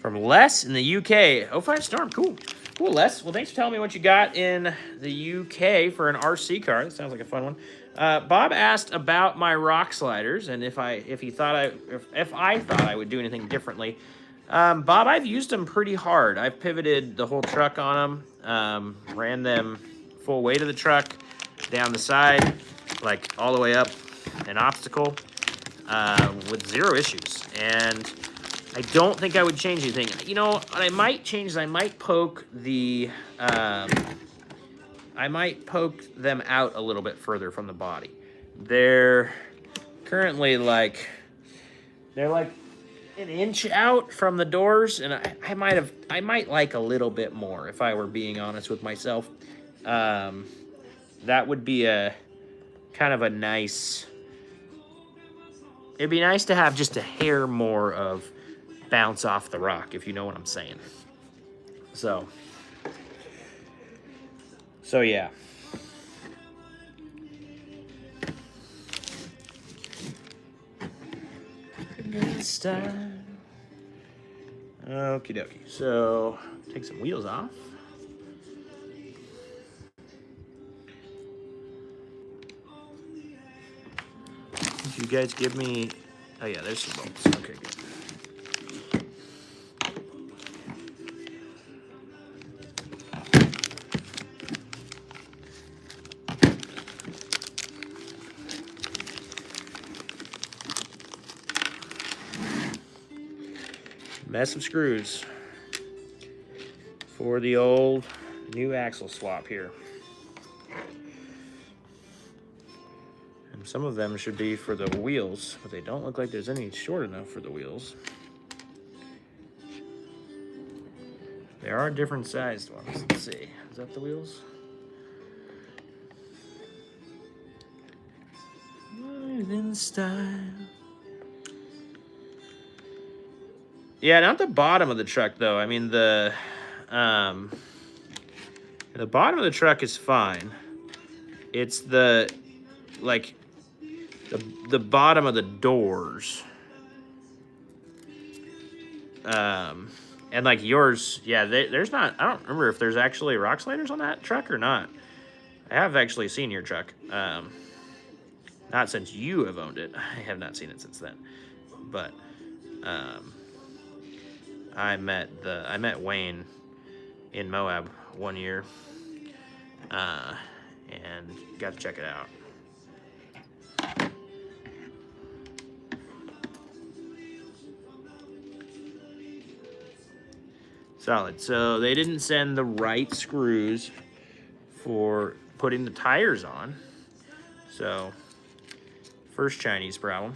From Les in the UK. 05 Storm, cool. Cool, Les. Well, thanks for telling me what you got in the UK for an RC car. That sounds like a fun one. Bob asked about my rock sliders and if I thought I would do anything differently. Bob, I've used them pretty hard. I've pivoted the whole truck on them, ran them full weight of the truck, down the side, like all the way up an obstacle, with zero issues. And I don't think I would change anything. You know, what I might change is I might poke the, I might poke them out a little bit further from the body. They're currently like, they're like an inch out from the doors, and I might like a little bit more if I were being honest with myself. That would be a kind of a nice, it'd be nice to have just a hair more of bounce off the rock, if you know what I'm saying. So yeah. Okie dokie. So take some wheels off. If you guys give me, oh yeah, there's some bolts. Okay, good. Mess of screws for the old new axle swap here. And some of them should be for the wheels, but they don't look like there's any short enough for the wheels. There are different sized ones. Let's see. Is that the wheels? Live in style. Yeah, not the bottom of the truck though. I mean the bottom of the truck is fine. It's the like the bottom of the doors. And like yours, yeah, there's not, I don't remember if there's actually rock sliders on that truck or not. I have actually seen your truck. Not since you have owned it. I have not seen it since then. But I met Wayne in Moab one year, and got to check it out. Solid. So they didn't send the right screws for putting the tires on. So first Chinese problem.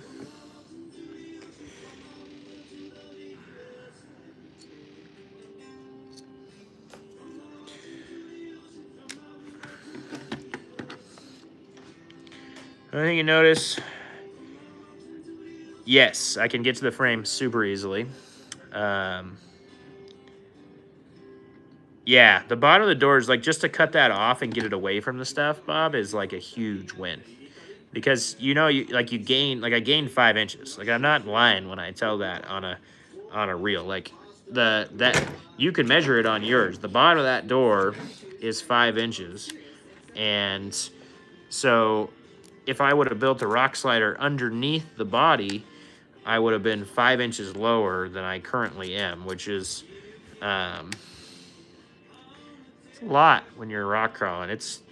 Anything you notice? Yes, I can get to the frame super easily. Yeah, the bottom of the door is like, just to cut that off and get it away from the stuff, Bob, is like a huge win. Because I gained 5 inches. Like, I'm not lying when I tell that on a reel. Like, that you can measure it on yours. The bottom of that door is 5 inches. And so if I would have built a rock slider underneath the body, I would have been 5 inches lower than I currently am, which is it's a lot when you're rock crawling. It's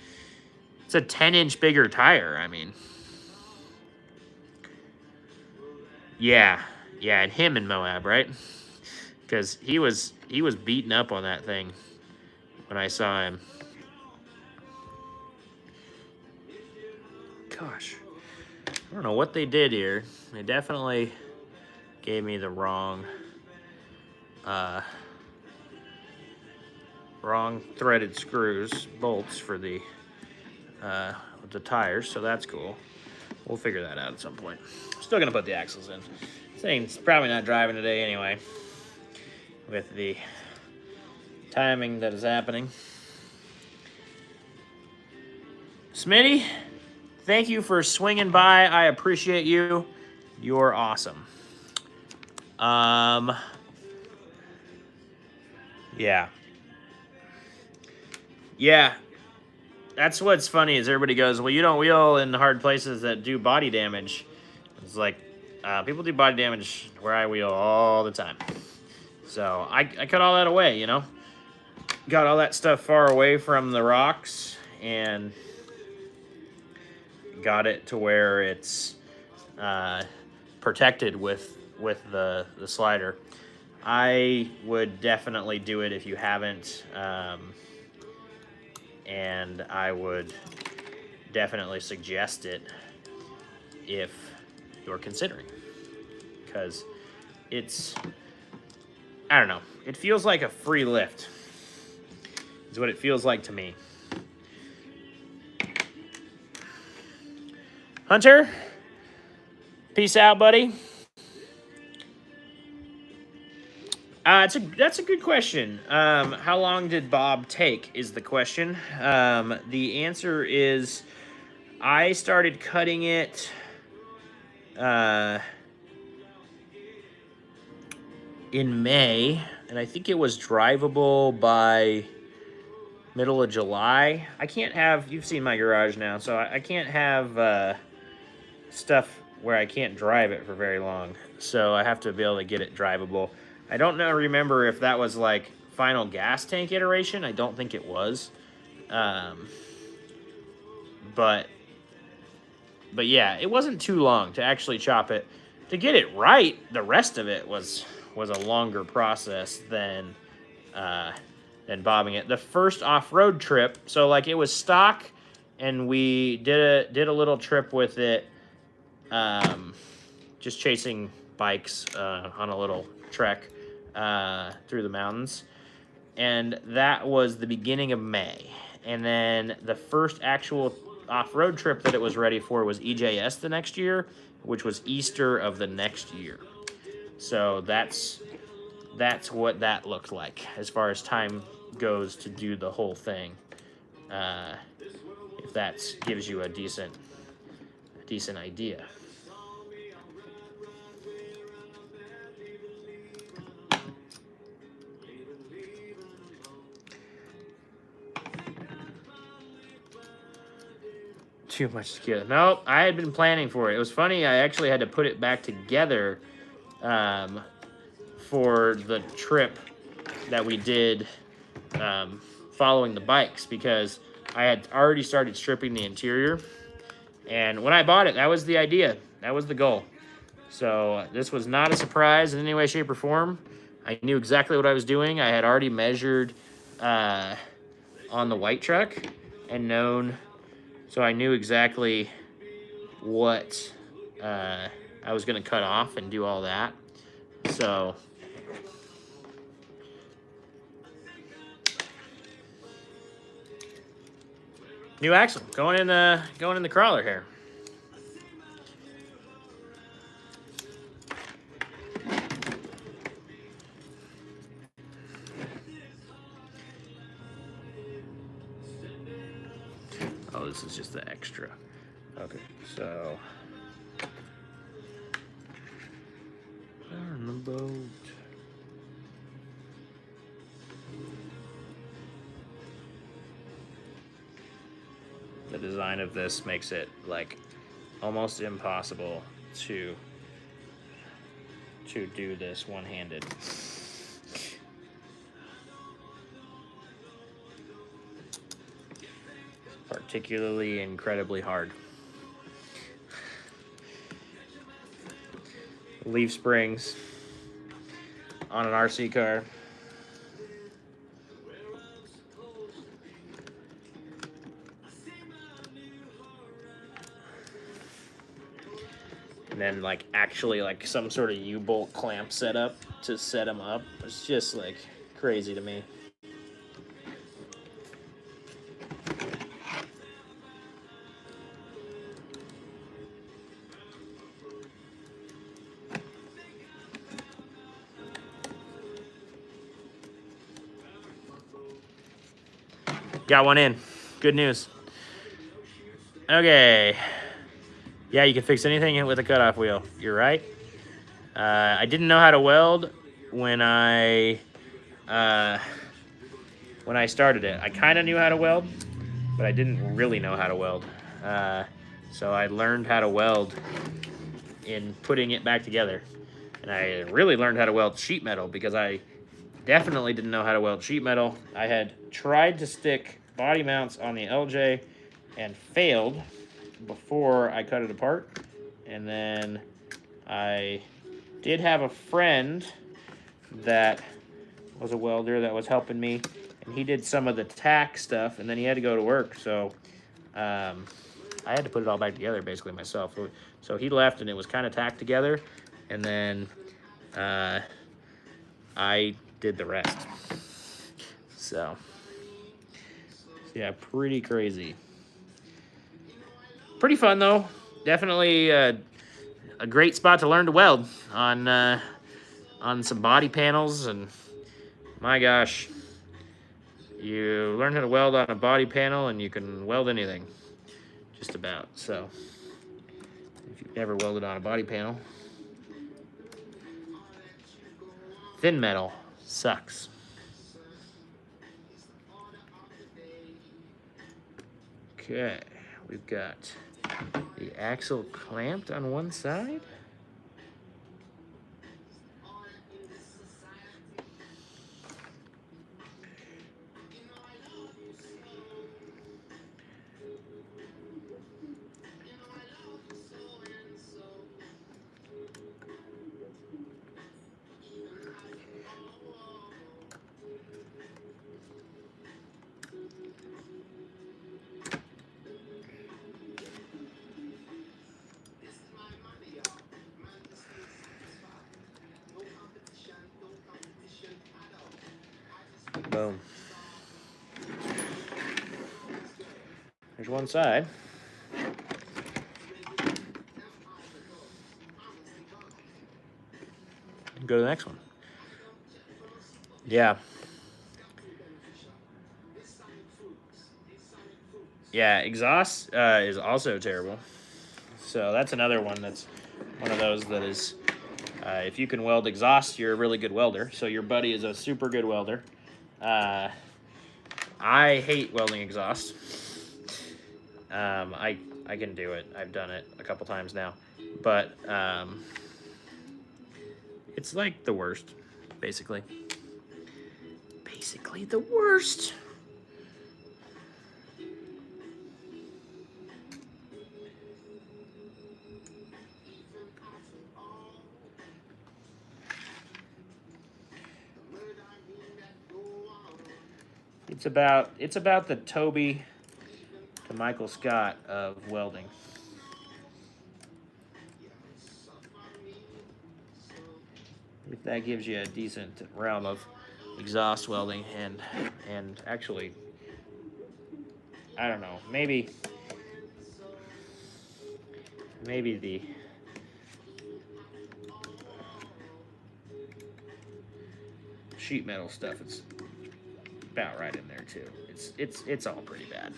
a 10-inch bigger tire. I mean, yeah, and him in Moab, right? Because he was beaten up on that thing when I saw him. Gosh, I don't know what they did here. They definitely gave me the wrong threaded screws, bolts for the tires, so that's cool. We'll figure that out at some point. Still gonna put the axles in. This thing's probably not driving today anyway, with the timing that is happening. Smitty, thank you for swinging by. I appreciate you. You're awesome. Yeah. That's what's funny is everybody goes, well, you don't wheel in hard places that do body damage. It's like, people do body damage where I wheel all the time. So I cut all that away, you know? Got all that stuff far away from the rocks and got it to where it's protected with the slider. I would definitely do it if you haven't, and I would definitely suggest it if you're considering, because it's, I don't know, it feels like a free lift is what it feels like to me. Hunter, peace out, buddy. That's a good question. How long did Bob take is the question. The answer is I started cutting it in May, and I think it was drivable by middle of July. I can't have, you've seen my garage now, so I can't have stuff where I can't drive it for very long. So I have to be able to get it drivable. I don't remember if that was like final gas tank iteration. I don't think it was. But yeah, it wasn't too long to actually chop it. To get it right, the rest of it was a longer process than bobbing it. The first off-road trip, so like it was stock, and we did a little trip with it, just chasing bikes on a little trek through the mountains, and that was the beginning of May. And then the first actual off-road trip that it was ready for was EJS the next year, which was Easter of the next year. So that's what that looked like as far as time goes to do the whole thing. If that gives you a decent idea. too much tequila. No, I had been planning for it. It was funny. I actually had to put it back together for the trip that we did following the bikes, because I had already started stripping the interior. And when I bought it, that was the idea. That was the goal. So this was not a surprise in any way, shape, or form. I knew exactly what I was doing. I had already measured on the white truck and known, so I knew exactly what I was going to cut off and do all that. So new axle going in the crawler here. Oh, this is just the extra. Okay, so on the boat. The design of this makes it like almost impossible to do this one-handed. Particularly incredibly hard. Leaf springs on an RC car. And then like actually like some sort of U-bolt clamp setup to set them up. It's just like crazy to me. Got one in. Good news. Okay. Yeah, you can fix anything with a cutoff wheel. You're right. I didn't know how to weld when I started it. I kind of knew how to weld, but I didn't really know how to weld. So I learned how to weld in putting it back together. And I really learned how to weld sheet metal, because I definitely didn't know how to weld sheet metal. I had tried to stick body mounts on the LJ and failed before I cut it apart. And then I did have a friend that was a welder that was helping me, and he did some of the tack stuff, and then he had to go to work. So I had to put it all back together basically myself. So he left and it was kind of tacked together, and then I did the rest. So yeah, pretty crazy. Pretty fun though. Definitely a great spot to learn to weld on some body panels, and my gosh, you learn how to weld on a body panel and you can weld anything, just about. So if you've never welded on a body panel, thin metal sucks. Okay, we've got the axle clamped on one side. Boom. There's one side. Go to the next one. Yeah. Yeah, exhaust is also terrible. So that's another one that's one of those that is, if you can weld exhaust, you're a really good welder. So your buddy is a super good welder. I hate welding exhaust. I I can do it. I've done it a couple times now. But it's like the worst, basically. Basically the worst. It's about the Toby to Michael Scott of welding. If that gives you a decent realm of exhaust welding and actually, I don't know, maybe the sheet metal stuff is about right in there too. It's all pretty bad.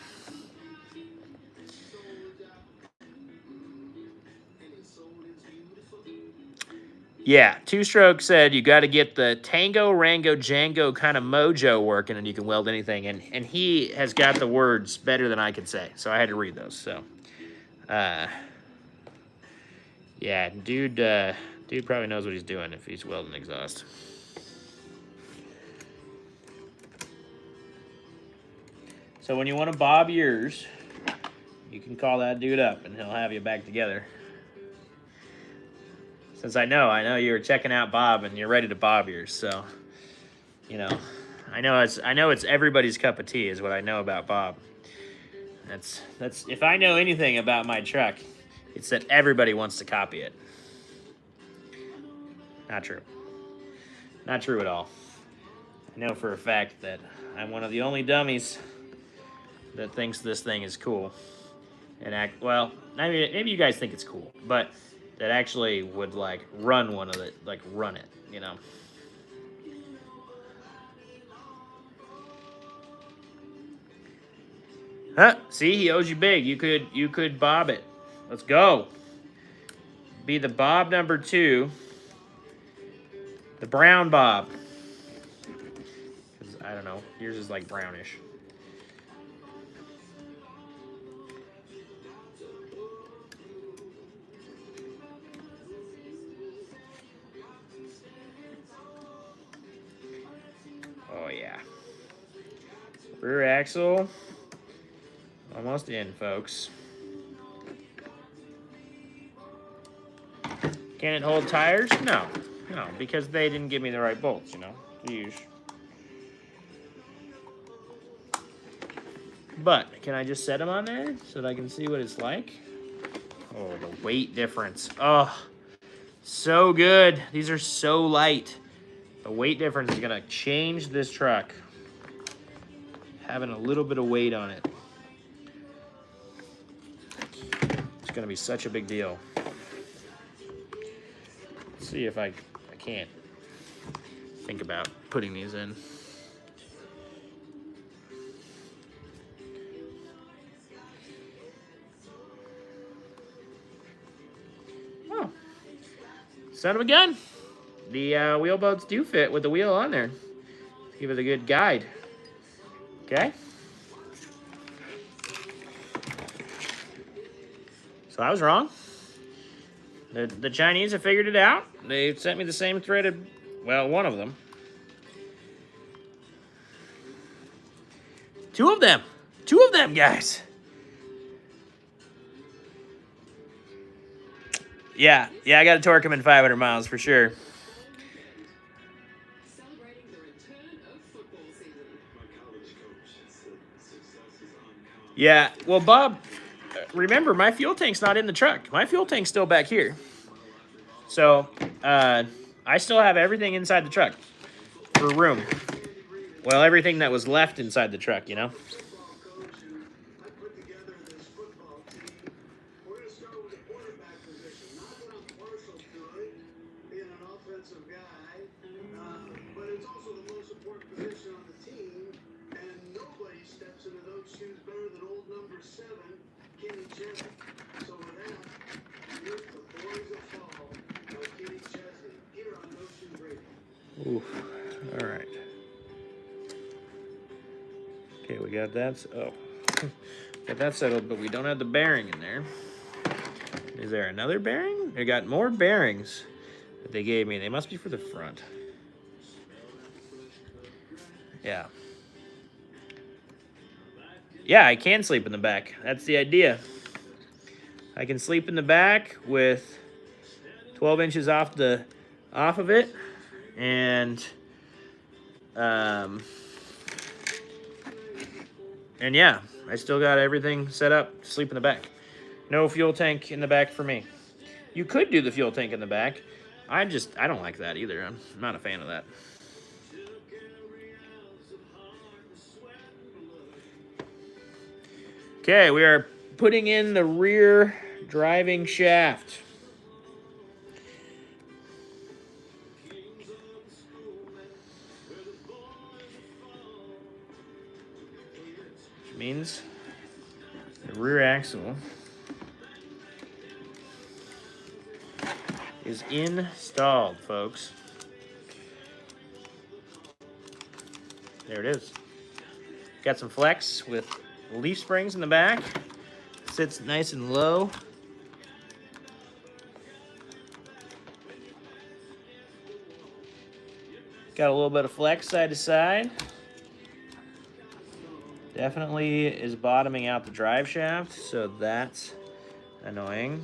Yeah, Two Stroke said you got to get the Tango, Rango, Django kind of mojo working, and you can weld anything. And he has got the words better than I could say, so I had to read those. So, yeah, dude probably knows what he's doing if he's welding exhaust. So when you want to bob yours, you can call that dude up, and he'll have you back together. Since I know you were checking out Bob and you're ready to bob yours, so you know, I know it's everybody's cup of tea is what I know about Bob. That's if I know anything about my truck, it's that everybody wants to copy it. Not true. Not true at all. I know for a fact that I'm one of the only dummies that thinks this thing is cool. And well, I mean, maybe you guys think it's cool, but that actually would like run one of it, like run it, you know. Huh? See, he owes you big. You could bob it. Let's go. Be the bob number 2. The brown bob. 'Cause I don't know. Yours is like brownish. Oh yeah. Rear axle. Almost in, folks. Can it hold tires? No, because they didn't give me the right bolts, you know. Use. But can I just set them on there so that I can see what it's like? Oh, the weight difference. Oh, so good. These are so light. The weight difference is gonna change this truck. Having a little bit of weight on it. It's gonna be such a big deal. Let's see if I can't think about putting these in. Oh, son of a gun. The wheel bolts do fit with the wheel on there. Give it a good guide. Okay. So I was wrong. The Chinese have figured it out. They sent me the same threaded, well, one of them. 2 of them. 2 of them, guys. Yeah, I got to torque them in 500 miles for sure. Yeah, well, Bob, remember, my fuel tank's not in the truck. My fuel tank's still back here. So, I still have everything inside the truck for room. Well, everything that was left inside the truck, you know? Oof. All right. Okay, we got that. Oh, Got that settled, but we don't have the bearing in there. Is there another bearing? I got more bearings that they gave me. They must be for the front. Yeah. Yeah, I can sleep in the back. That's the idea. I can sleep in the back with 12 inches off of it, and yeah, I still got everything set up to sleep in the back. No fuel tank in the back for me. You could do the fuel tank in the back. I don't like that either. I'm not a fan of that. Okay, we are putting in the rear driving shaft. Which means the rear axle is installed, folks. There it is. Got some flex with leaf springs in the back. Sits nice and low. Got a little bit of flex side to side. Definitely is bottoming out the drive shaft, so that's annoying.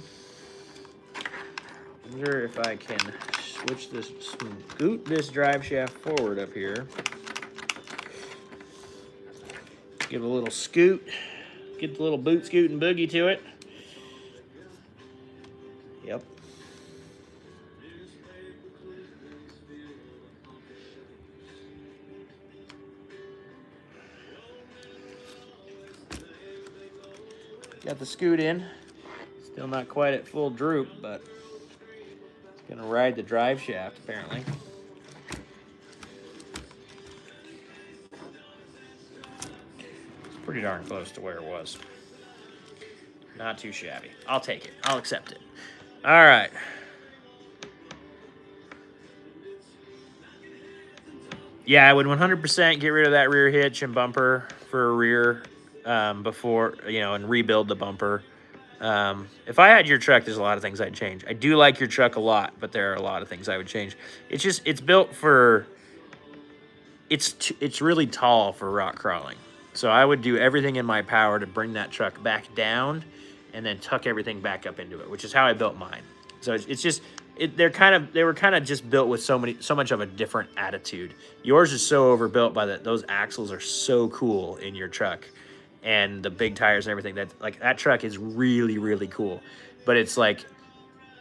I wonder if I can scoot this drive shaft forward up here. Give it a little scoot. Get the little boot scoot and boogie to it. Yep. Got the scoot in. Still not quite at full droop, but it's gonna ride the drive shaft apparently. It's pretty darn close to where it was. Not too shabby. I'll take it. I'll accept it. All right. Yeah, I would 100% get rid of that rear hitch and bumper for a rear before, and rebuild the bumper. If I had your truck, there's a lot of things I'd change. I do like your truck a lot, but there are a lot of things I would change. It's built for, it's really tall for rock crawling. So I would do everything in my power to bring that truck back down and then tuck everything back up into it, which is how I built mine. So they were kind of just built with so much of a different attitude. Yours is so overbuilt by those axles are so cool in your truck, and the big tires and everything. That truck is really, really cool, but it's like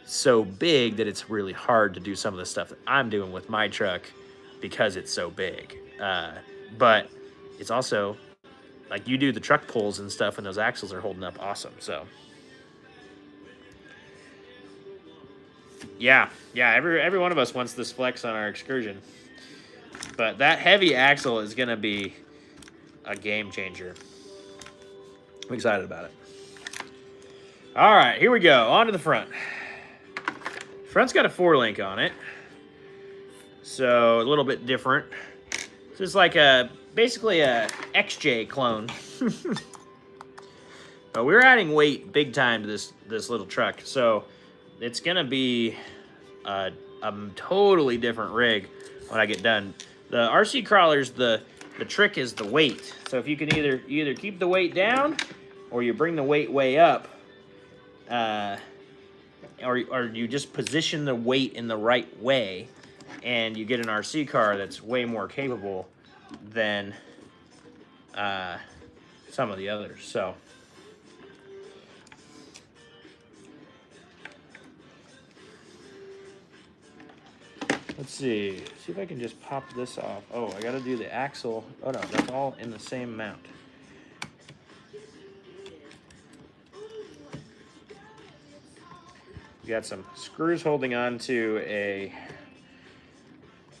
so big that it's really hard to do some of the stuff that I'm doing with my truck because it's so big. But it's also like you do the truck pulls and stuff, and those axles are holding up awesome. So. Yeah, every one of us wants this flex on our Excursion. But that heavy axle is going to be a game changer. I'm excited about it. All right, here we go. On to the front. Front's got a 4-link on it. So a little bit different. So it's like basically a XJ clone. But we're adding weight big time to this little truck. So it's going to be a totally different rig when I get done. The RC crawlers, the trick is the weight. So if you can either keep the weight down or you bring the weight way up, or you just position the weight in the right way, and you get an RC car that's way more capable than some of the others. So. Let's see if I can just pop this off. Oh, I gotta do the axle. Oh no, that's all in the same mount. We got some screws holding on to a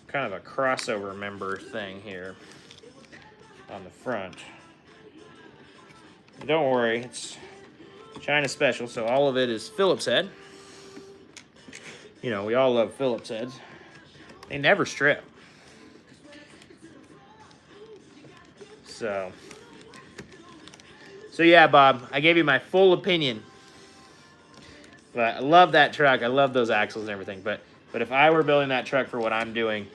kind of a crossover member thing here on the front. But don't worry, it's China special, so all of it is Phillips head. We all love Phillips heads. They never strip. So So yeah, Bob, I gave you my full opinion. But I love that truck. I love those axles and everything. But if I were building that truck for what I'm doing,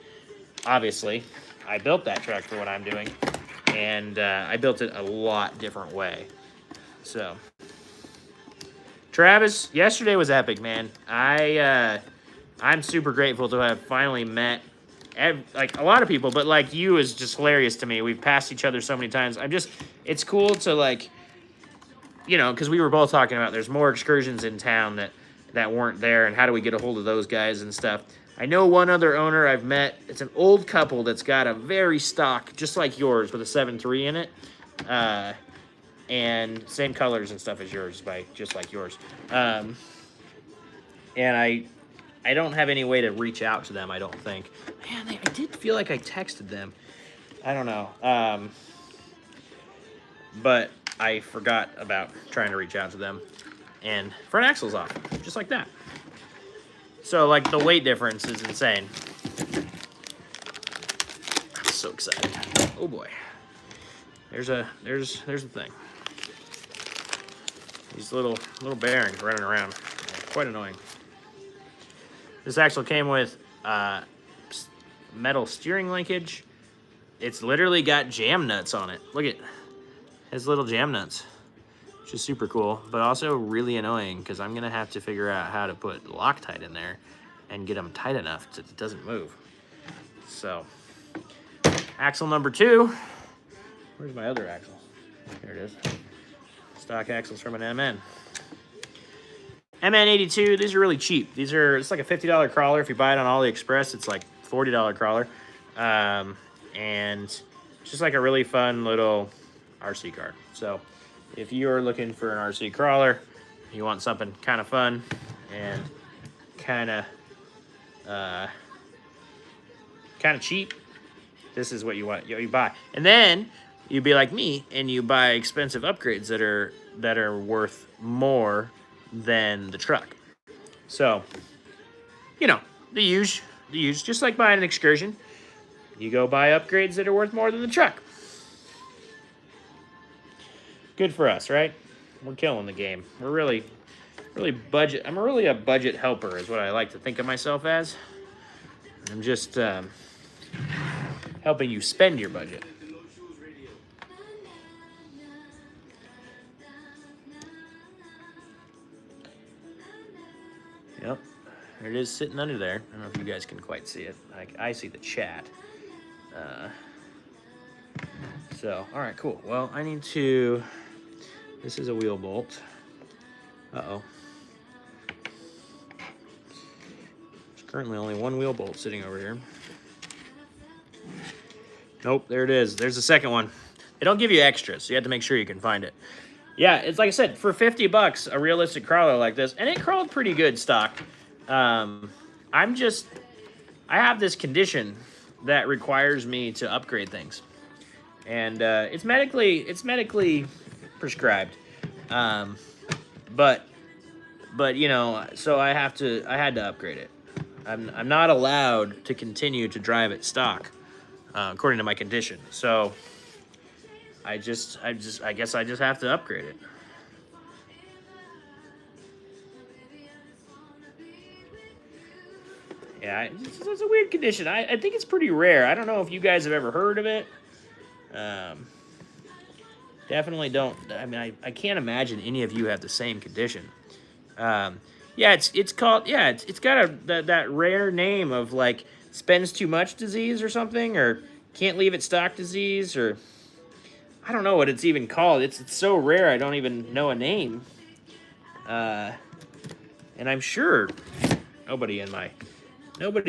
obviously, I built that truck for what I'm doing, and I built it a lot different way. So, Travis, yesterday was epic, man. I'm super grateful to have finally met like a lot of people, but like you is just hilarious to me. We've passed each other so many times. It's cool to like, you know, because we were both talking about there's more excursions in town that weren't there, and how do we get a hold of those guys and stuff. I know one other owner I've met. It's an old couple that's got a very stock, just like yours, with a 7.3 in it, and same colors and stuff as yours, just like yours. And I don't have any way to reach out to them, I don't think. Man, I did feel like I texted them. I don't know. But I forgot about trying to reach out to them. And front axle's off, just like that. So, like, the weight difference is insane. I'm so excited. Oh, boy. There's the thing. These little bearings running around. Quite annoying. This axle came with metal steering linkage. It's literally got jam nuts on it. Look at his little jam nuts, which is super cool, but also really annoying because I'm going to have to figure out how to put Loctite in there and get them tight enough so it doesn't move. So, axle number 2. Where's my other axle? Here it is. Stock axles from an MN. MN82, these are really cheap. It's like a $50 crawler. If you buy it on AliExpress, it's like $40 crawler. And it's just like a really fun little RC car. So if you're looking for an RC crawler, you want something kind of fun and kind of cheap, this is what you want. You buy. And then you be like me and you buy expensive upgrades that are worth more than the truck. So, you know, the use, just like buying an Excursion, you go buy upgrades that are worth more than the truck. Good for us, right? We're killing the game. We're really budget. I'm really a budget helper is what I like to think of myself as. I'm just helping you spend your budget. Yep, there it is sitting under there. I don't know if you guys can quite see it. I see the chat. So, all right, cool. Well, I need to... This is a wheel bolt. Uh-oh. There's currently only one wheel bolt sitting over here. Nope, there it is. There's the second one. They don't give you extras, so you have to make sure you can find it. Yeah, it's like I said, for $50, a realistic crawler like this, and it crawled pretty good stock. I have this condition that requires me to upgrade things, and it's medically prescribed. But you know, so I had to upgrade it. I'm not allowed to continue to drive it stock, according to my condition. So I guess I just have to upgrade it. Yeah, it's a weird condition. I think it's pretty rare. I don't know if you guys have ever heard of it. Definitely don't. I mean, I can't imagine any of you have the same condition. Yeah, it's called. Yeah, it's got that rare name of like spends too much disease or something, or can't leave it stock disease, or I don't know what it's even called. It's so rare I don't even know a name. And I'm sure nobody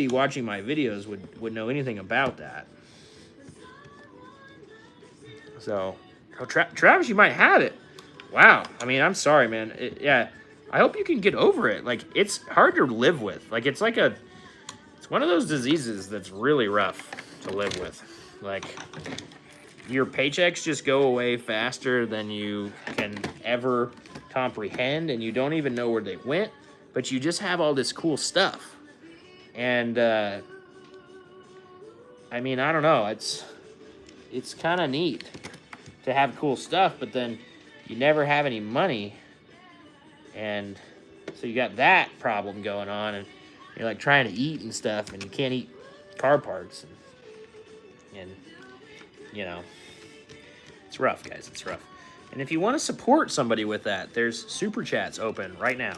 watching my videos would know anything about that. So, Travis, you might have it. Wow. I mean, I'm sorry, man. Yeah. I hope you can get over it. Like, it's hard to live with. Like, it's one of those diseases that's really rough to live with. Like, your paychecks just go away faster than you can ever comprehend, and you don't even know where they went, but you just have all this cool stuff. And, I mean, I don't know. It's kind of neat to have cool stuff, but then you never have any money. And so you got that problem going on, and you're like trying to eat and stuff, and you can't eat car parts. And you know, it's rough, guys. It's rough. And if you want to support somebody with that, there's super chats open right now.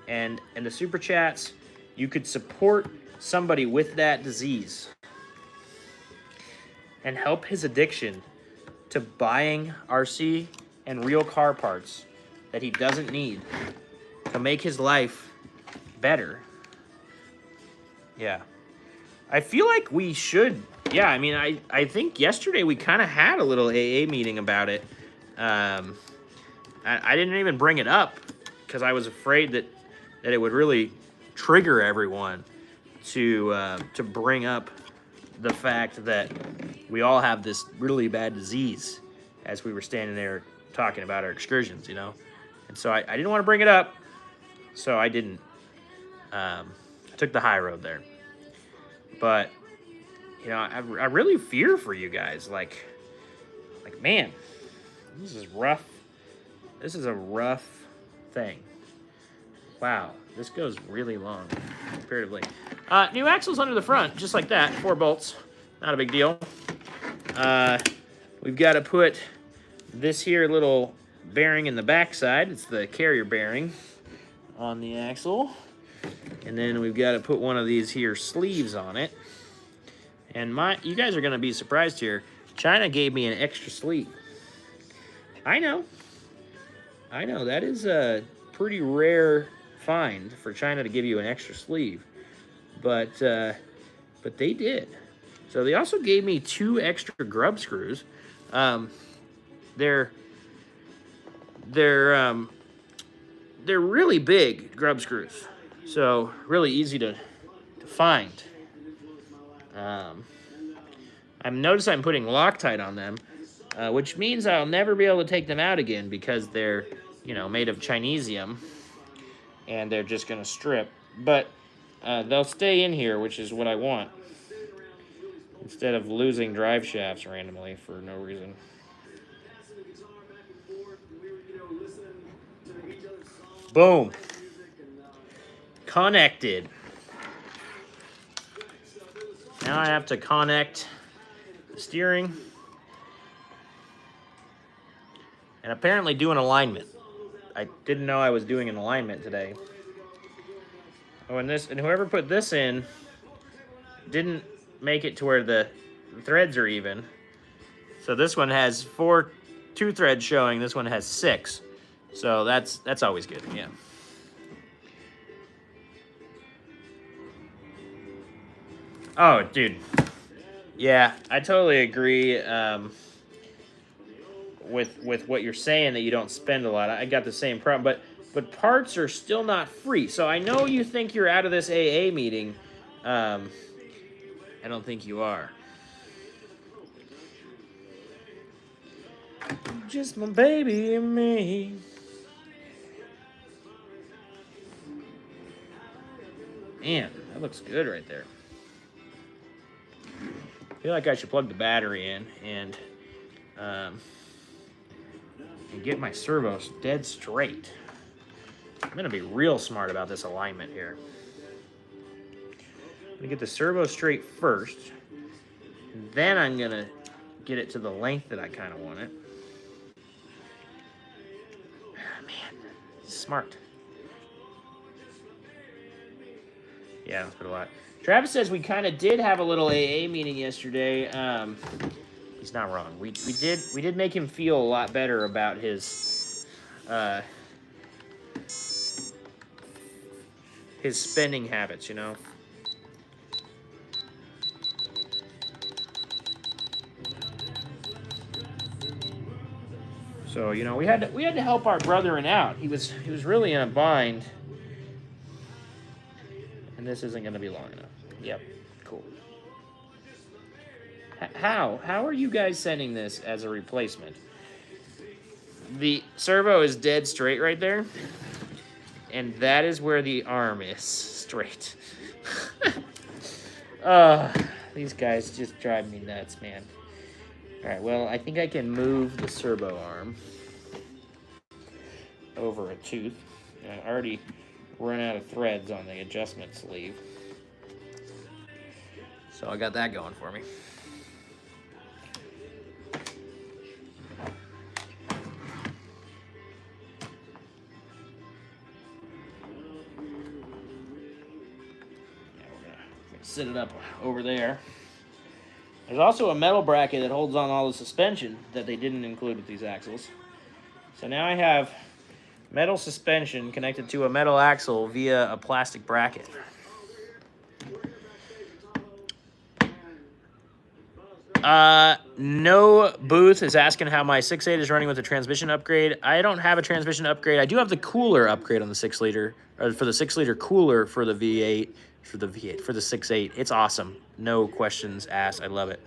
And in the super chats, you could support somebody with that disease and help his addiction to buying RC and real car parts that he doesn't need to make his life better. Yeah. I feel like we should. Yeah, I mean, I think yesterday we kind of had a little AA meeting about it. I didn't even bring it up because I was afraid that it would really trigger everyone to bring up the fact that we all have this really bad disease as we were standing there talking about our excursions, you know? And so I didn't want to bring it up, so I didn't. I took the high road there. But, you know, I really fear for you guys. Like, man, this is rough. This is a rough thing. Wow, this goes really long, comparatively. New axles under the front, just like that, 4 bolts. Not a big deal. We've got to put this here little bearing in the backside. It's the carrier bearing on the axle. And then we've got to put one of these here sleeves on it. And you guys are going to be surprised here. China gave me an extra sleeve. I know. That is a pretty rare find for China to give you an extra sleeve. But they did. So they also gave me 2 extra grub screws. They're really big grub screws. So really easy to find. I've noticed I'm putting Loctite on them, which means I'll never be able to take them out again because they're, you know, made of Chinesium, and they're just going to strip. But they'll stay in here, which is what I want, instead of losing drive shafts randomly for no reason. Boom. Connected. Now I have to connect the steering and apparently do an alignment. I didn't know I was doing an alignment today. Oh, and whoever put this in didn't make it to where the threads are even. So this one has 2 threads showing. This one has 6. So that's always good. Yeah. Oh, dude. Yeah, I totally agree with what you're saying, that you don't spend a lot. I got the same problem, but parts are still not free. So I know you think you're out of this AA meeting. I don't think you are. Just my baby and me. Man, that looks good right there. I feel like I should plug the battery in and get my servos dead straight. I'm going to be real smart about this alignment here. I'm going to get the servo straight first. And then I'm going to get it to the length that I kind of want it. Man, smart. Yeah, that's put a lot. Travis says we kind of did have a little AA meeting yesterday. He's not wrong. We did make him feel a lot better about his spending habits, you know. So, you know, we had to help our brethren out. He was really in a bind. And this isn't going to be long enough. Yep, cool. How are you guys sending this as a replacement? The servo is dead straight right there. And that is where the arm is straight. These guys just drive me nuts, man. All right, well, I think I can move the servo arm. over a tooth. I already run out of threads on the adjustment sleeve. So I got that going for me. Yeah, we're gonna sit it up over there. There's also a metal bracket that holds on all the suspension that they didn't include with these axles. So now I have metal suspension connected to a metal axle via a plastic bracket. No Booth is asking how my 6.8 is running with the transmission upgrade. I don't have a transmission upgrade. I do have the cooler upgrade on the 6-liter, or for the 6-liter cooler for the V8, for the 6.8. It's awesome. No questions asked. I love it.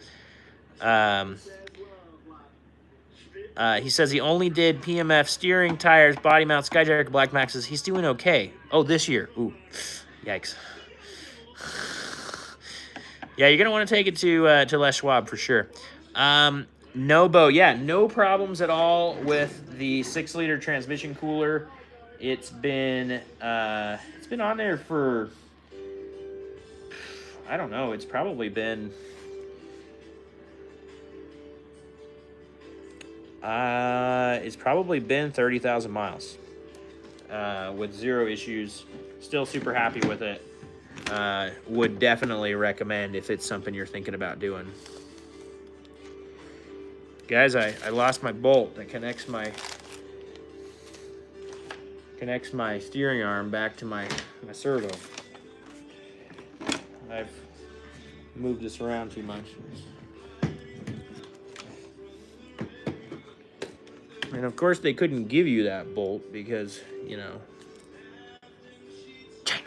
He says he only did PMF steering, tires, body mount, Skyjacker, Black Maxes. He's doing okay. Oh, this year. Ooh, yikes. Yeah, you're going to want to take it to Les Schwab for sure. Nobo, yeah, no problems at all with the 6-liter transmission cooler. It's been on there for, I don't know, it's probably been, it's probably been 30,000 miles with zero issues. Still super happy with it. Would definitely recommend if it's something you're thinking about doing. Guys, I lost my bolt that connects my steering arm back to my servo. I've moved this around too much. And of course they couldn't give you that bolt because, you know, China.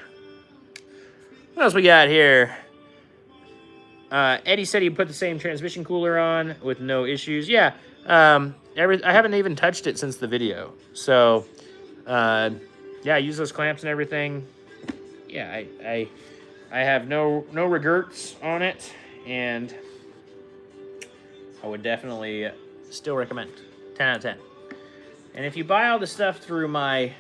What else we got here? Eddie said he put the same transmission cooler on with no issues. Yeah, I haven't even touched it since the video. So, yeah, I use those clamps and everything. Yeah, I have no regrets on it, and I would definitely still recommend. 10 out of 10. And if you buy all the stuff through my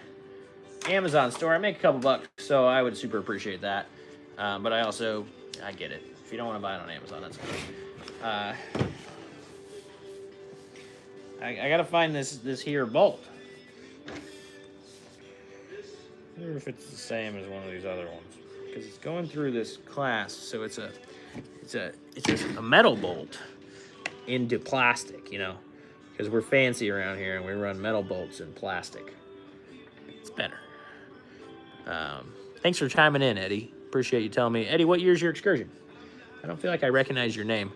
Amazon store, I make a couple bucks, so I would super appreciate that. But I get it. If you don't want to buy it on Amazon, that's fine. I gotta find this here bolt. I wonder if it's the same as one of these other ones, because it's going through this class, so it's a metal bolt into plastic, you know, because we're fancy around here and we run metal bolts in plastic. It's better. Thanks for chiming in, Eddie. Appreciate you telling me. Eddie, what year's your Excursion? I don't feel like I recognize your name.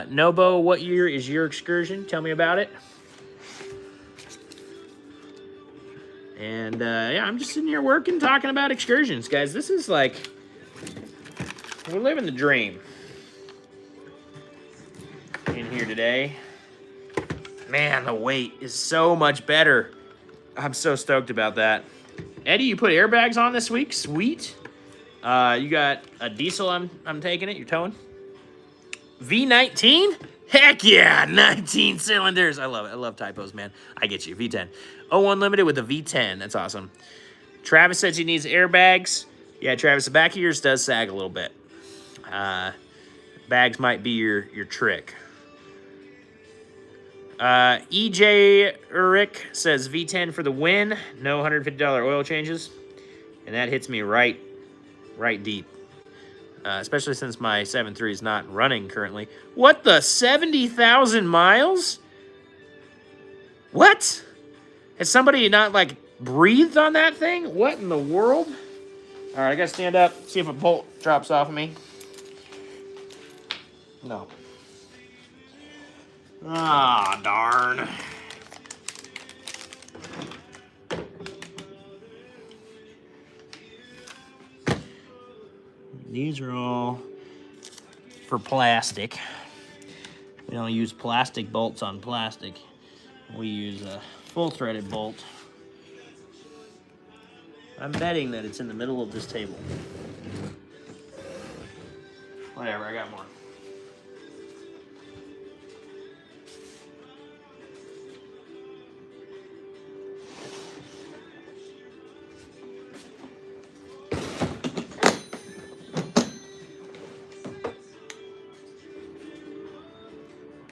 Nobo, what year is your Excursion? Tell me about it. And, yeah, I'm just sitting here working, talking about excursions, guys. This is like, we're living the dream in here today. Man, the weight is so much better. I'm so stoked about that. Eddie, you put airbags on this week? Sweet. You got a diesel, I'm taking it, you're towing. V19? Heck yeah, 19 cylinders. I love it. I love typos, man. I get you. V10. 01 Limited with a V10. That's awesome. Travis says he needs airbags. Yeah, Travis, the back of yours does sag a little bit. Bags might be your trick. EJ Rick says V10 for the win. No $150 oil changes. And that hits me right deep. Especially since my 7.3 is not running currently. What the? 70,000 miles? What? Has somebody not, like, breathed on that thing? What in the world? All right, I gotta stand up, see if a bolt drops off of me. No. Ah, darn. These are all for plastic. We don't use plastic bolts on plastic. We use a full threaded bolt. I'm betting that it's in the middle of this table. Whatever, I got more.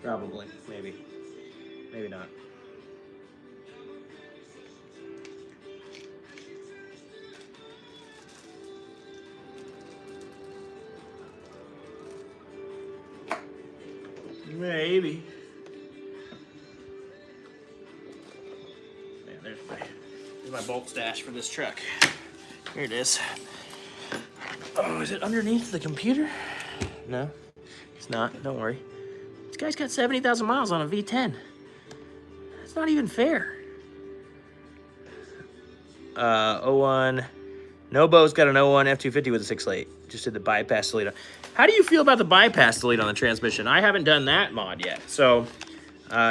Probably. Maybe. Maybe not. Maybe. Man, there's my bolt stash for this truck. Here it is. Oh, is it underneath the computer? No, it's not. Don't worry. This guy's got 70,000 miles on a V10. That's not even fair. 01. Nobo's got an 01 F250 with a 6.8. Just did the bypass delete. How do you feel about the bypass delete on the transmission? I haven't done that mod yet, so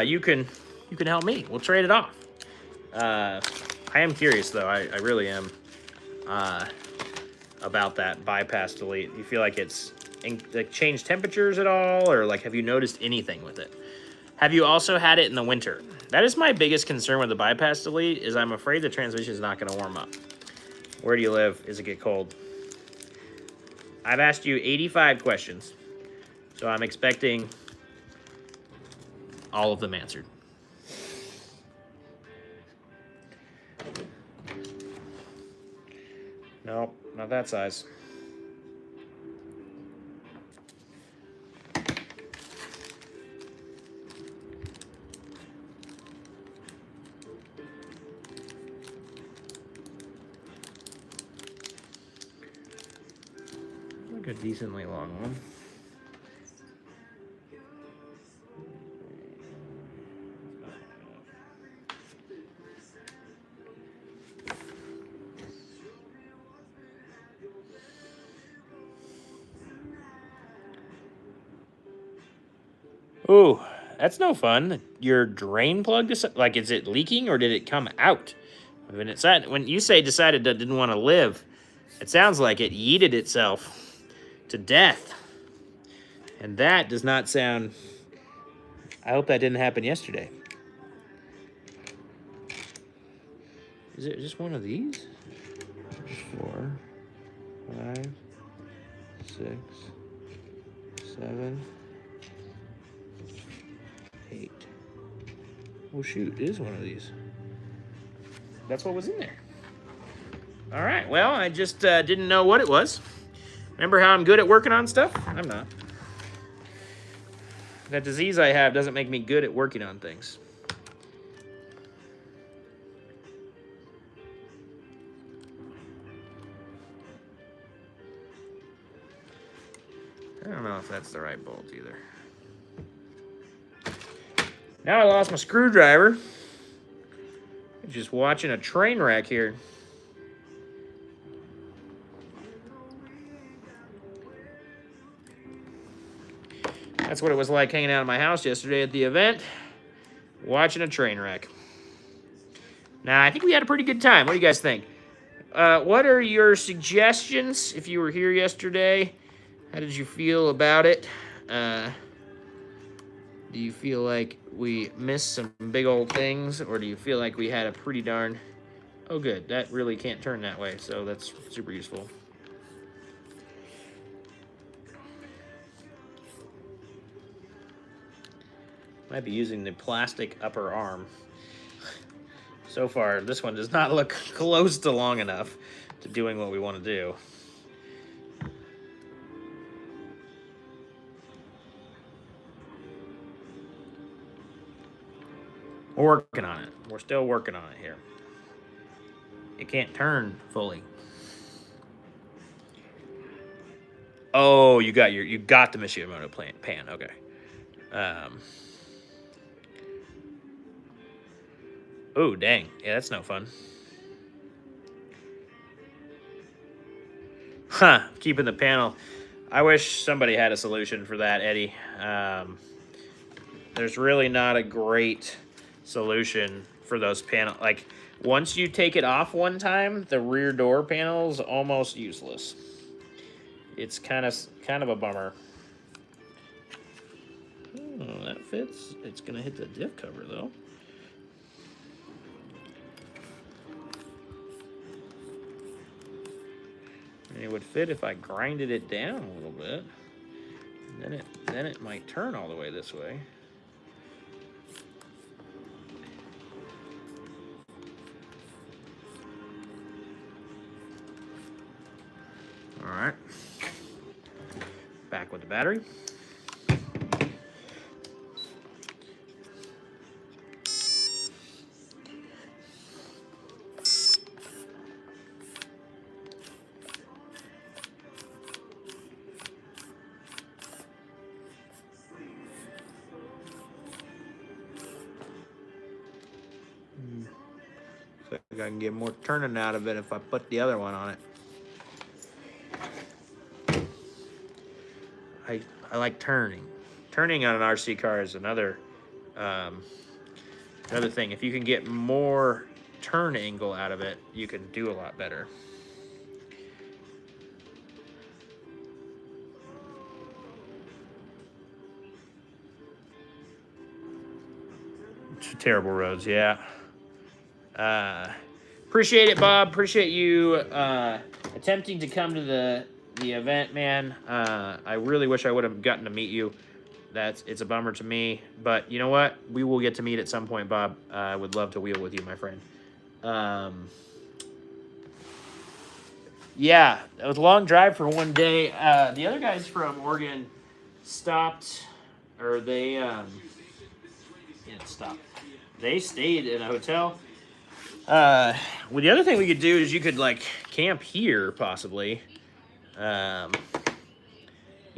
you can help me. We'll trade it off. I am curious though. I really am about that bypass delete. Do you feel like it's like changed temperatures at all, or like have you noticed anything with it? Have you also had it in the winter? That is my biggest concern with the bypass delete. Is I'm afraid the transmission is not going to warm up. Where do you live? Does it get cold? I've asked you 85 questions, so I'm expecting all of them answered. Nope, not that size. Like a decently long one. Ooh, that's no fun. Your drain plug, like, is it leaking or did it come out? When you say decided that it didn't want to live, it sounds like it yeeted itself to death. And that does not sound... I hope that didn't happen yesterday. Is it just one of these? 4, 5, 6, 7, 8. Oh shoot, it is one of these. That's what was in there. All right, well, I just didn't know what it was. Remember how I'm good at working on stuff? I'm not. That disease I have doesn't make me good at working on things. I don't know if that's the right bolt either. Now I lost my screwdriver. Just watching a train wreck here. That's what it was like hanging out at my house yesterday at the event, watching a train wreck. Now, I think we had a pretty good time. What do you guys think? What are your suggestions if you were here yesterday? How did you feel about it? Do you feel like we missed some big old things, or do you feel like we had a pretty darn... Oh, good. That really can't turn that way, so that's super useful. Might be using the plastic upper arm. So far, this one does not look close to long enough to doing what we want to do. We're working on it. We're still working on it here. It can't turn fully. Oh, you got the Mishimoto pan. Okay. Oh, dang. Yeah, that's no fun. Huh, keeping the panel. I wish somebody had a solution for that, Eddie. There's really not a great solution for those panels. Like, once you take it off one time, the rear door panel is almost useless. It's kind of a bummer. Oh, that fits. It's gonna hit the diff cover though. And it would fit if I grinded it down a little bit. Then it might turn all the way this way. battery. So I can get more turning out of it if I put the other one on it. I like turning. Turning on an RC car is another thing. If you can get more turn angle out of it, you can do a lot better. Terrible roads, yeah. Appreciate it, Bob. Appreciate you attempting to come to the event, man. I really wish I would have gotten to meet you. It's a bummer to me, but you know what? We will get to meet at some point, Bob. I would love to wheel with you, my friend. Yeah, it was a long drive for one day. The other guys from Oregon stopped, or they didn't stop. They stayed in a hotel. Well, the other thing we could do is you could like camp here, possibly. You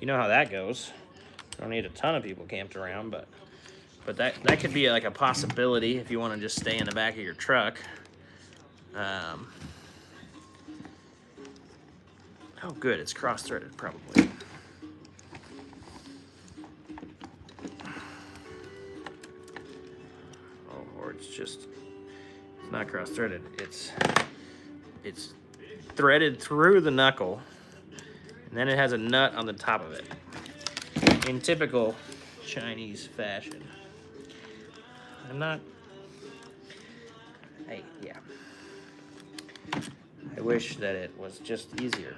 know how that goes. Don't need a ton of people camped around, but that could be like a possibility if you want to just stay in the back of your truck. Oh, good, it's cross-threaded, probably. Oh, or it's just, it's not cross-threaded. It's threaded through the knuckle, and then it has a nut on the top of it, in typical Chinese fashion. Yeah. I wish that it was just easier.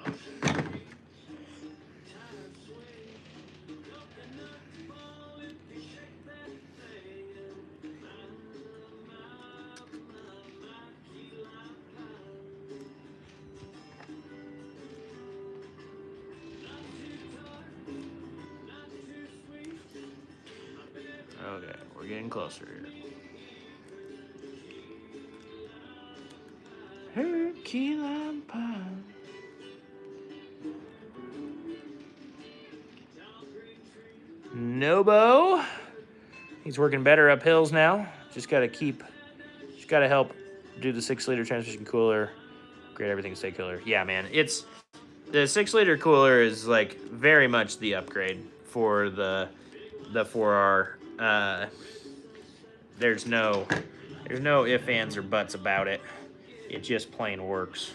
Okay, we're getting closer here. Herculean Pond. Nobo. He's working better up hills now. Just gotta help do the 6-liter transmission cooler. Great, everything stay cooler. Yeah, man. It's the 6-liter cooler is like very much the upgrade for the 4R. There's no ifs, ands, or buts about it. It just plain works.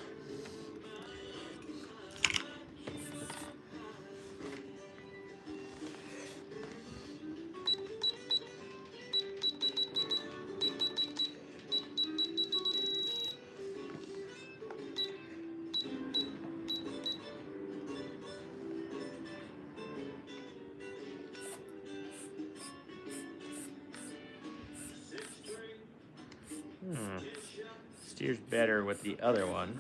Steers better with the other one.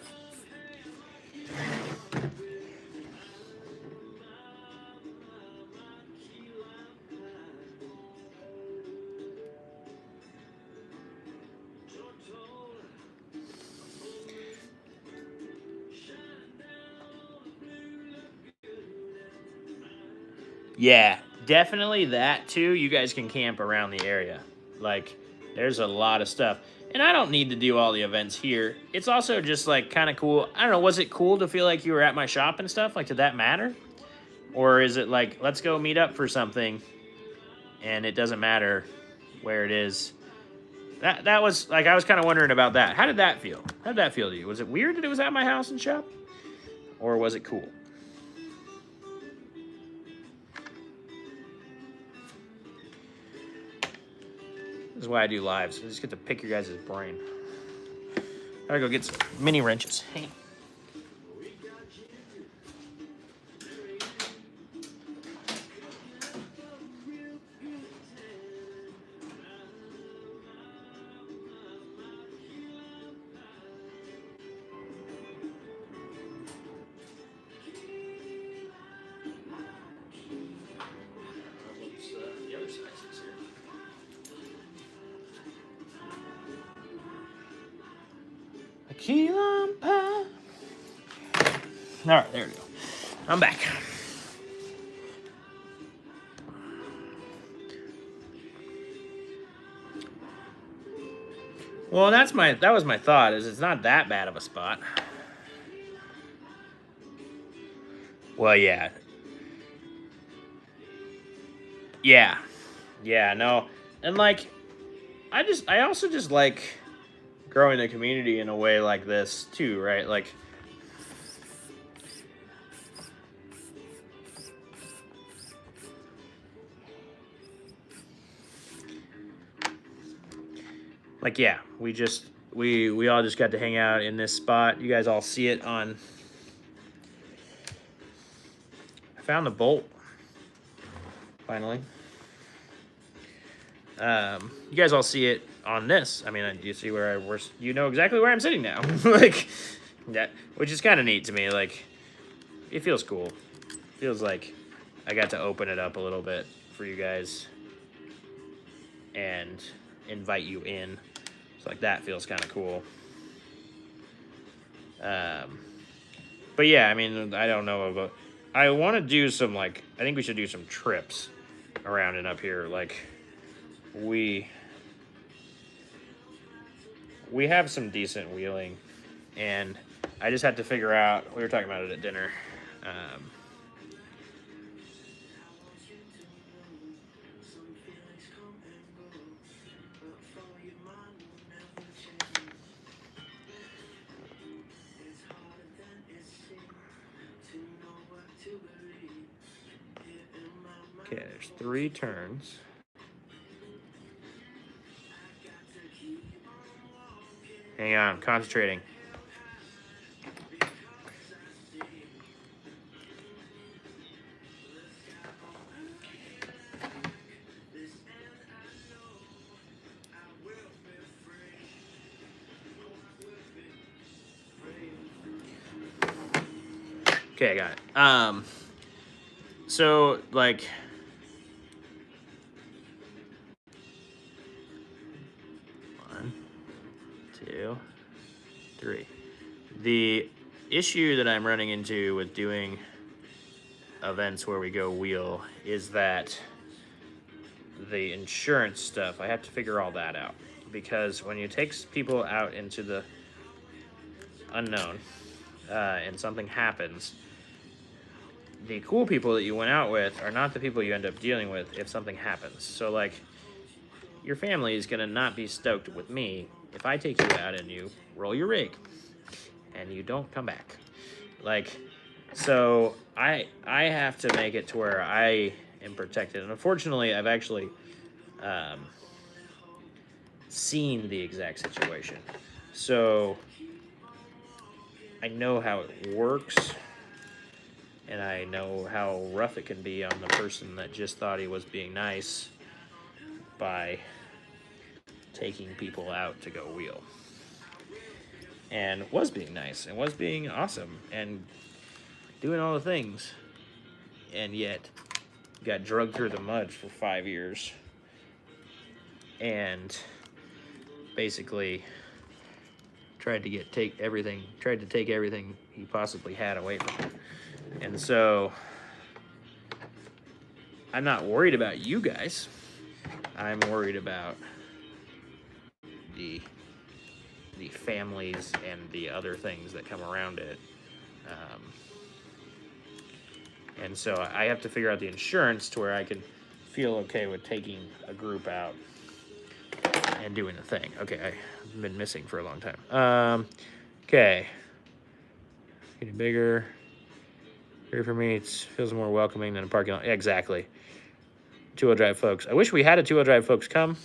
Yeah, definitely that too. You guys can camp around the area. Like, there's a lot of stuff. And I don't need to do all the events here. It's also just like kind of cool. I don't know, was it cool to feel like you were at my shop and stuff? Like, did that matter? Or is it like, let's go meet up for something and it doesn't matter where it is? That was like, I was kind of wondering about that. How did that feel? How did that feel to you? Was it weird that it was at my house and shop? Or was it cool? This is why I do lives. I just get to pick your guys' brain. Gotta go get some mini wrenches. Hey. All right, there we go. I'm back. Well, that was my thought, is it's not that bad of a spot. Well, yeah. Yeah. Yeah, no. And like I also just like growing the community in a way like this too, right? Like yeah, we all just got to hang out in this spot. You guys all see it on. I found the bolt finally. You guys all see it on this. I mean, you see where you know exactly where I'm sitting now. Like that, which is kind of neat to me. Like it feels cool. Feels like I got to open it up a little bit for you guys and invite you in. So like that feels kind of cool. But yeah, I mean, I don't know about. I want to do some I think we should do some trips around and up here. Like we have some decent wheeling, and I just had to figure out. We were talking about it at dinner. Okay, there's 3 turns. Hang on, I'm concentrating. Okay, I got it. So, 1, 2, 3. The issue that I'm running into with doing events where we go wheel is that the insurance stuff, I have to figure all that out. Because when you take people out into the unknown and something happens, the cool people that you went out with are not the people you end up dealing with if something happens. So, your family is going to not be stoked with me if I take you out and you roll your rig and you don't come back. So I have to make it to where I am protected. And unfortunately, I've actually seen the exact situation. So I know how it works. And I know how rough it can be on the person that just thought he was being nice by taking people out to go wheel. And was being nice, and was being awesome, and doing all the things. And yet, got drugged through the mud for 5 years. And basically tried to take everything he possibly had away from him. And so I'm not worried about you guys. I'm worried about the families and the other things that come around it. And so I have to figure out the insurance to where I can feel okay with taking a group out and doing the thing. Okay, I've been missing for a long time. Okay. Getting bigger. Here for me, it feels more welcoming than a parking lot. Yeah, exactly. Two-wheel drive folks. I wish we had a two-wheel drive folks come.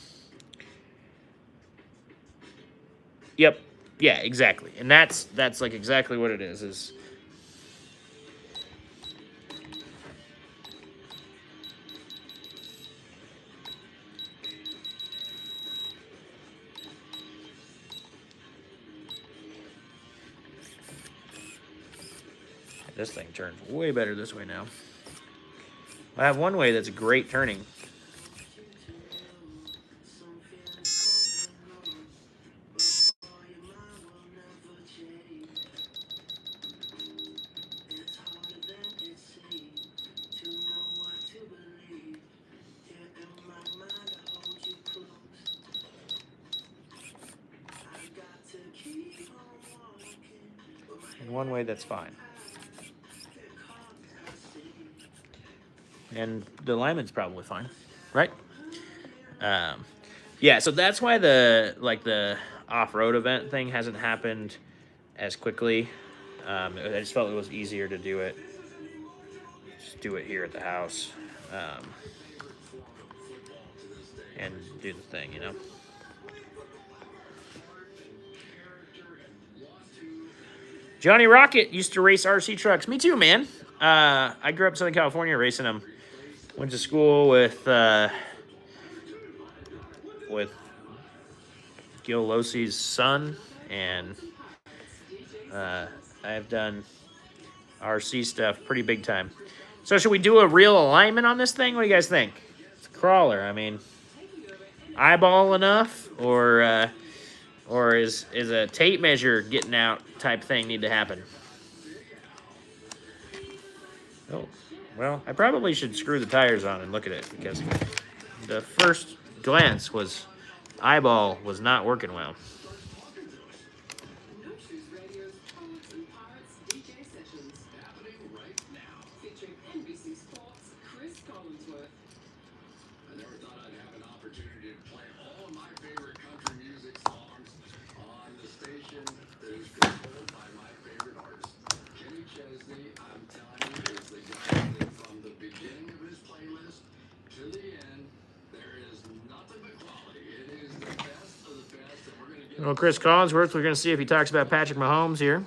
Yep. Yeah, exactly. And that's exactly what it is. This thing turns way better this way now. I have one way that's great turning. one way, that's fine. And the alignment's probably fine, right? Yeah, so that's why the off-road event thing hasn't happened as quickly. I just felt it was easier to do it. Just do it here at the house, and do the thing, you know. Johnny Rocket used to race RC trucks. Me too, man. I grew up in Southern California racing them. Went to school with Gil Losey's son, and I've done RC stuff pretty big time. So should we do a real alignment on this thing? What do you guys think? It's a crawler. I mean, eyeball enough, or is a tape measure getting out type thing need to happen? Oh, well, I probably should screw the tires on and look at it, because the first glance was eyeball was not working well. Well, Chris Collinsworth, we're going to see if he talks about Patrick Mahomes here.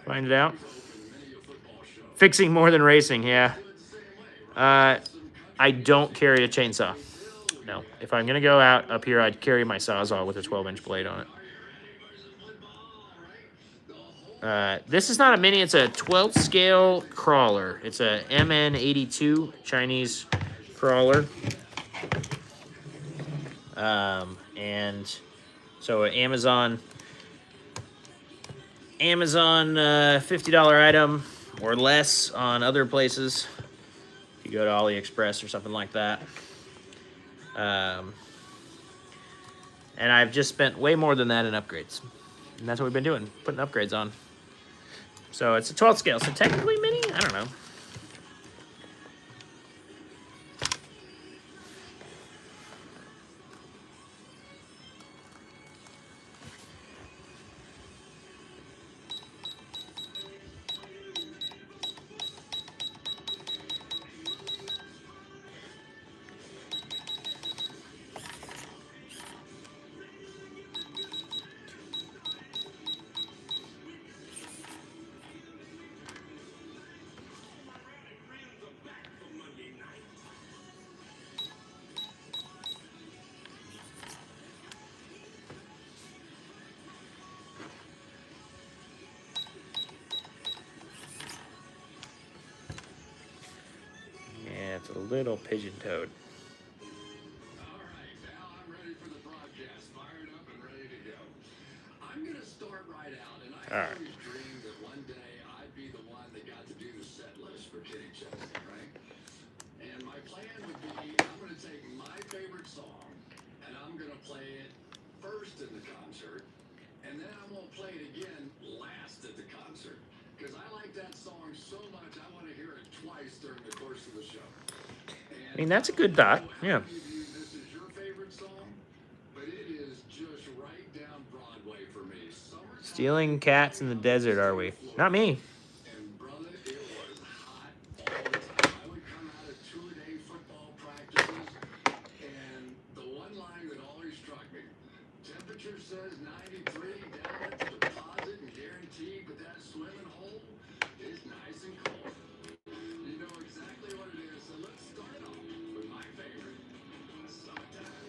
Find it out. Fixing more than racing, yeah. I don't carry a chainsaw. No. If I'm going to go out up here, I'd carry my Sawzall with a 12-inch blade on it. This is not a mini. It's a 12th scale crawler. It's a MN82 Chinese crawler. And so an Amazon $50 item or less on other places. If you go to AliExpress or something like that. And I've just spent way more than that in upgrades. And that's what we've been doing, putting upgrades on. So it's a 12th scale. So technically mini? I don't know. It's a little pigeon-toed. Alright, now I'm ready for the broadcast, fired up and ready to go. I'm going to start right out, and I always dreamed that one day I'd be the one that got to do the set list for Kenny Chesney, right? And my plan would be, I'm going to take my favorite song, and I'm going to play it first in the concert, and then I'm going to play it again last at the concert. Because I like that song so much, I want to hear it twice during the course of the show. I mean, that's a good thought. Yeah. This is your favorite song, but it is just right down Broadway for me. Stealing cats in the desert, are we? Not me. And brother, it was hot all the time. I would come out of two-a-day football practices, and the one line that always struck me: temperature says 93 down at the deposit and guaranteed, but that swimming hole is nice and cold. You know exactly what it is, so let's start off with my favorite, Summertime.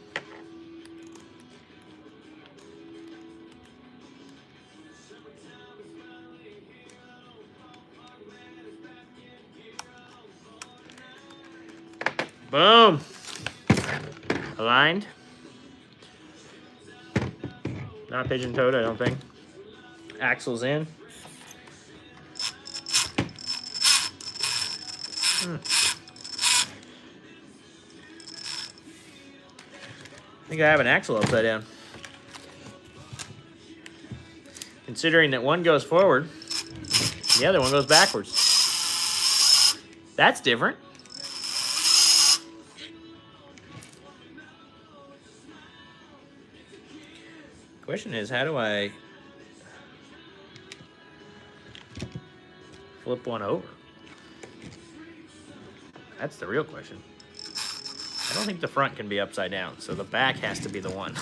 Boom. Aligned. Not pigeon-toed, I don't think. Axle's in. I think I have an axle upside down. Can considering that one goes forward, the other one goes backwards. That's different. Question is, how do I flip one over? That's the real question. I don't think the front can be upside down, so the back has to be the one.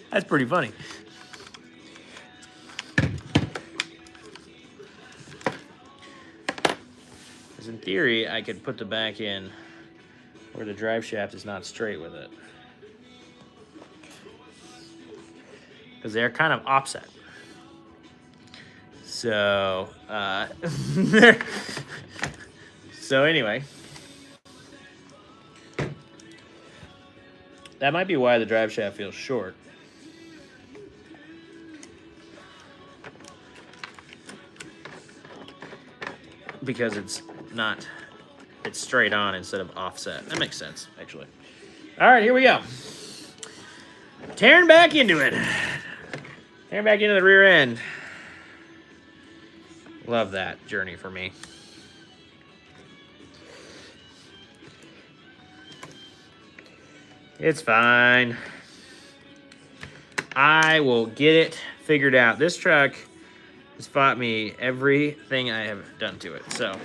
That's pretty funny. Because in theory, I could put the back in where the drive shaft is not straight with it. Because they're kind of offset. So, so anyway. That might be why the drive shaft feels short. Because it's straight on instead of offset. That makes sense, actually. All right, here we go. Tearing back into it. Tearing back into the rear end. Love that journey for me. It's fine. I will get it figured out. This truck has fought me everything I have done to it. So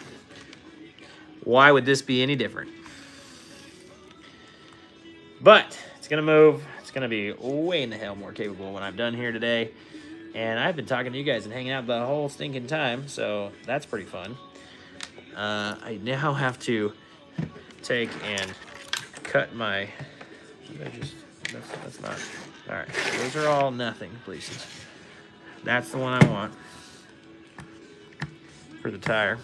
why would this be any different? But it's going to move. It's going to be way in the hell more capable when I'm done here today. And I've been talking to you guys and hanging out the whole stinking time. So that's pretty fun. I now have to take and cut my... That's not. All right, those are all nothing, please. That's the one I want for the tire.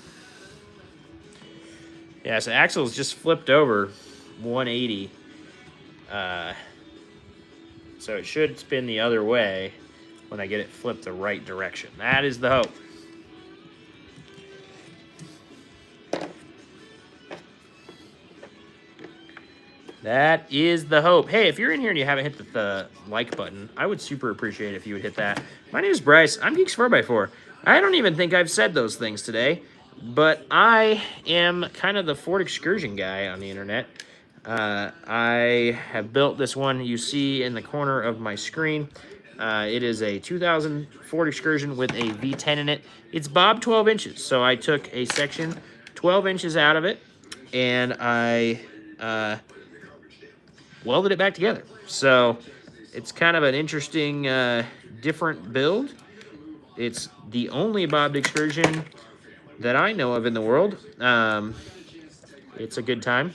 Yeah, so axle's just flipped over 180. So it should spin the other way when I get it flipped the right direction. That is the hope. That is the hope. Hey, if you're in here and you haven't hit the like button, I would super appreciate it if you would hit that. My name is Bryce. I'm Geeks 4x4. I don't even think I've said those things today, but I am kind of the Ford Excursion guy on the internet. I have built this one you see in the corner of my screen. It is a 2000 Ford Excursion with a V10 in it. It's bob 12 inches, so I took a section 12 inches out of it, and I... welded it back together. So it's kind of an interesting, different build. It's the only bobbed Excursion that I know of in the world. It's a good time.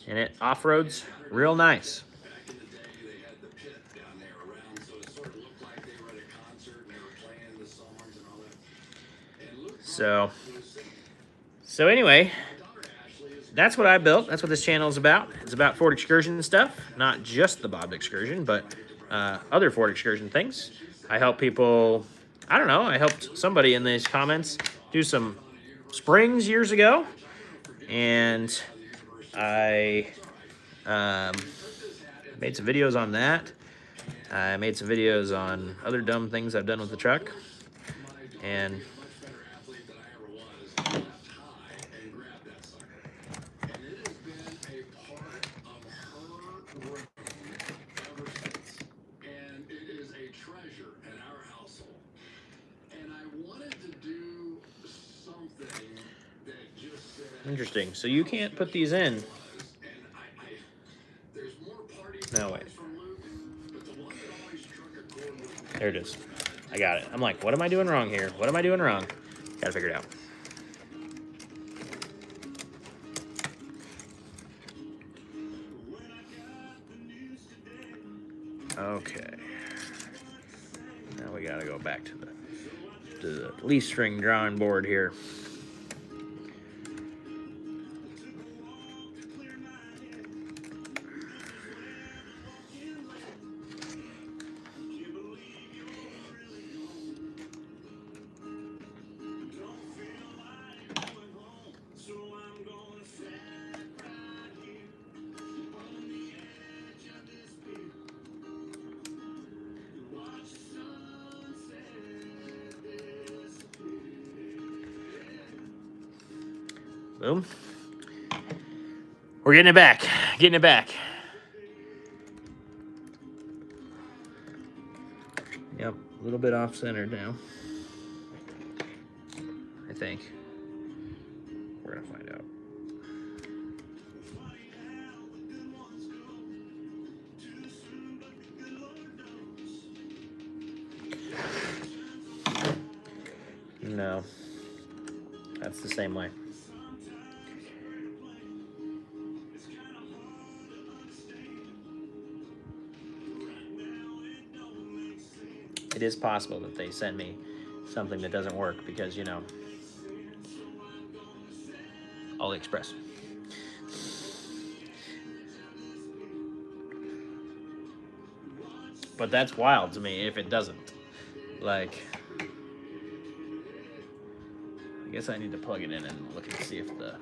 And it off-roads real nice. So anyway... That's what I built. That's what this channel is about. It's about Ford Excursion and stuff. Not just the bobbed Excursion, but other Ford Excursion things. I help people... I don't know. I helped somebody in these comments do some springs years ago. And I made some videos on that. I made some videos on other dumb things I've done with the truck. And... Interesting. So you can't put these in. No, wait. There it is. I got it. I'm like, what am I doing wrong here? What am I doing wrong? Gotta figure it out. Okay. Now we gotta go back to the leaf string drawing board here. Boom. We're getting it back. Getting it back. Yep, a little bit off-centered now. I think. We're gonna find out. No. That's the same way. It is possible that they send me something that doesn't work because, you know, AliExpress. But that's wild to me if it doesn't. Like, I guess I need to plug it in and look and see if the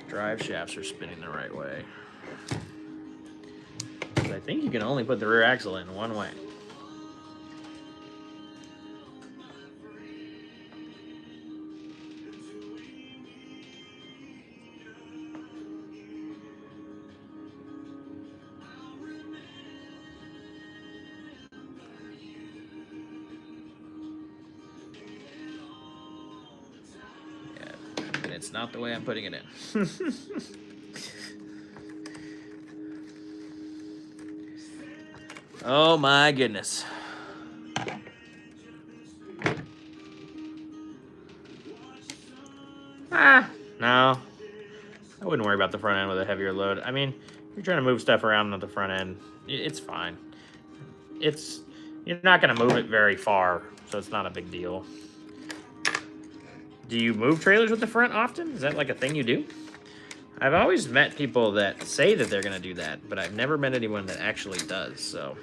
drive shafts are spinning the right way. 'Cause I think you can only put the rear axle in one way. It's not the way I'm putting it in. Oh my goodness. No. I wouldn't worry about the front end with a heavier load. I mean, you're trying to move stuff around at the front end. It's fine. You're not going to move it very far, so it's not a big deal. Do you move trailers with the front often? Is that like a thing you do? I've always met people that say that they're going to do that, but I've never met anyone that actually does, so.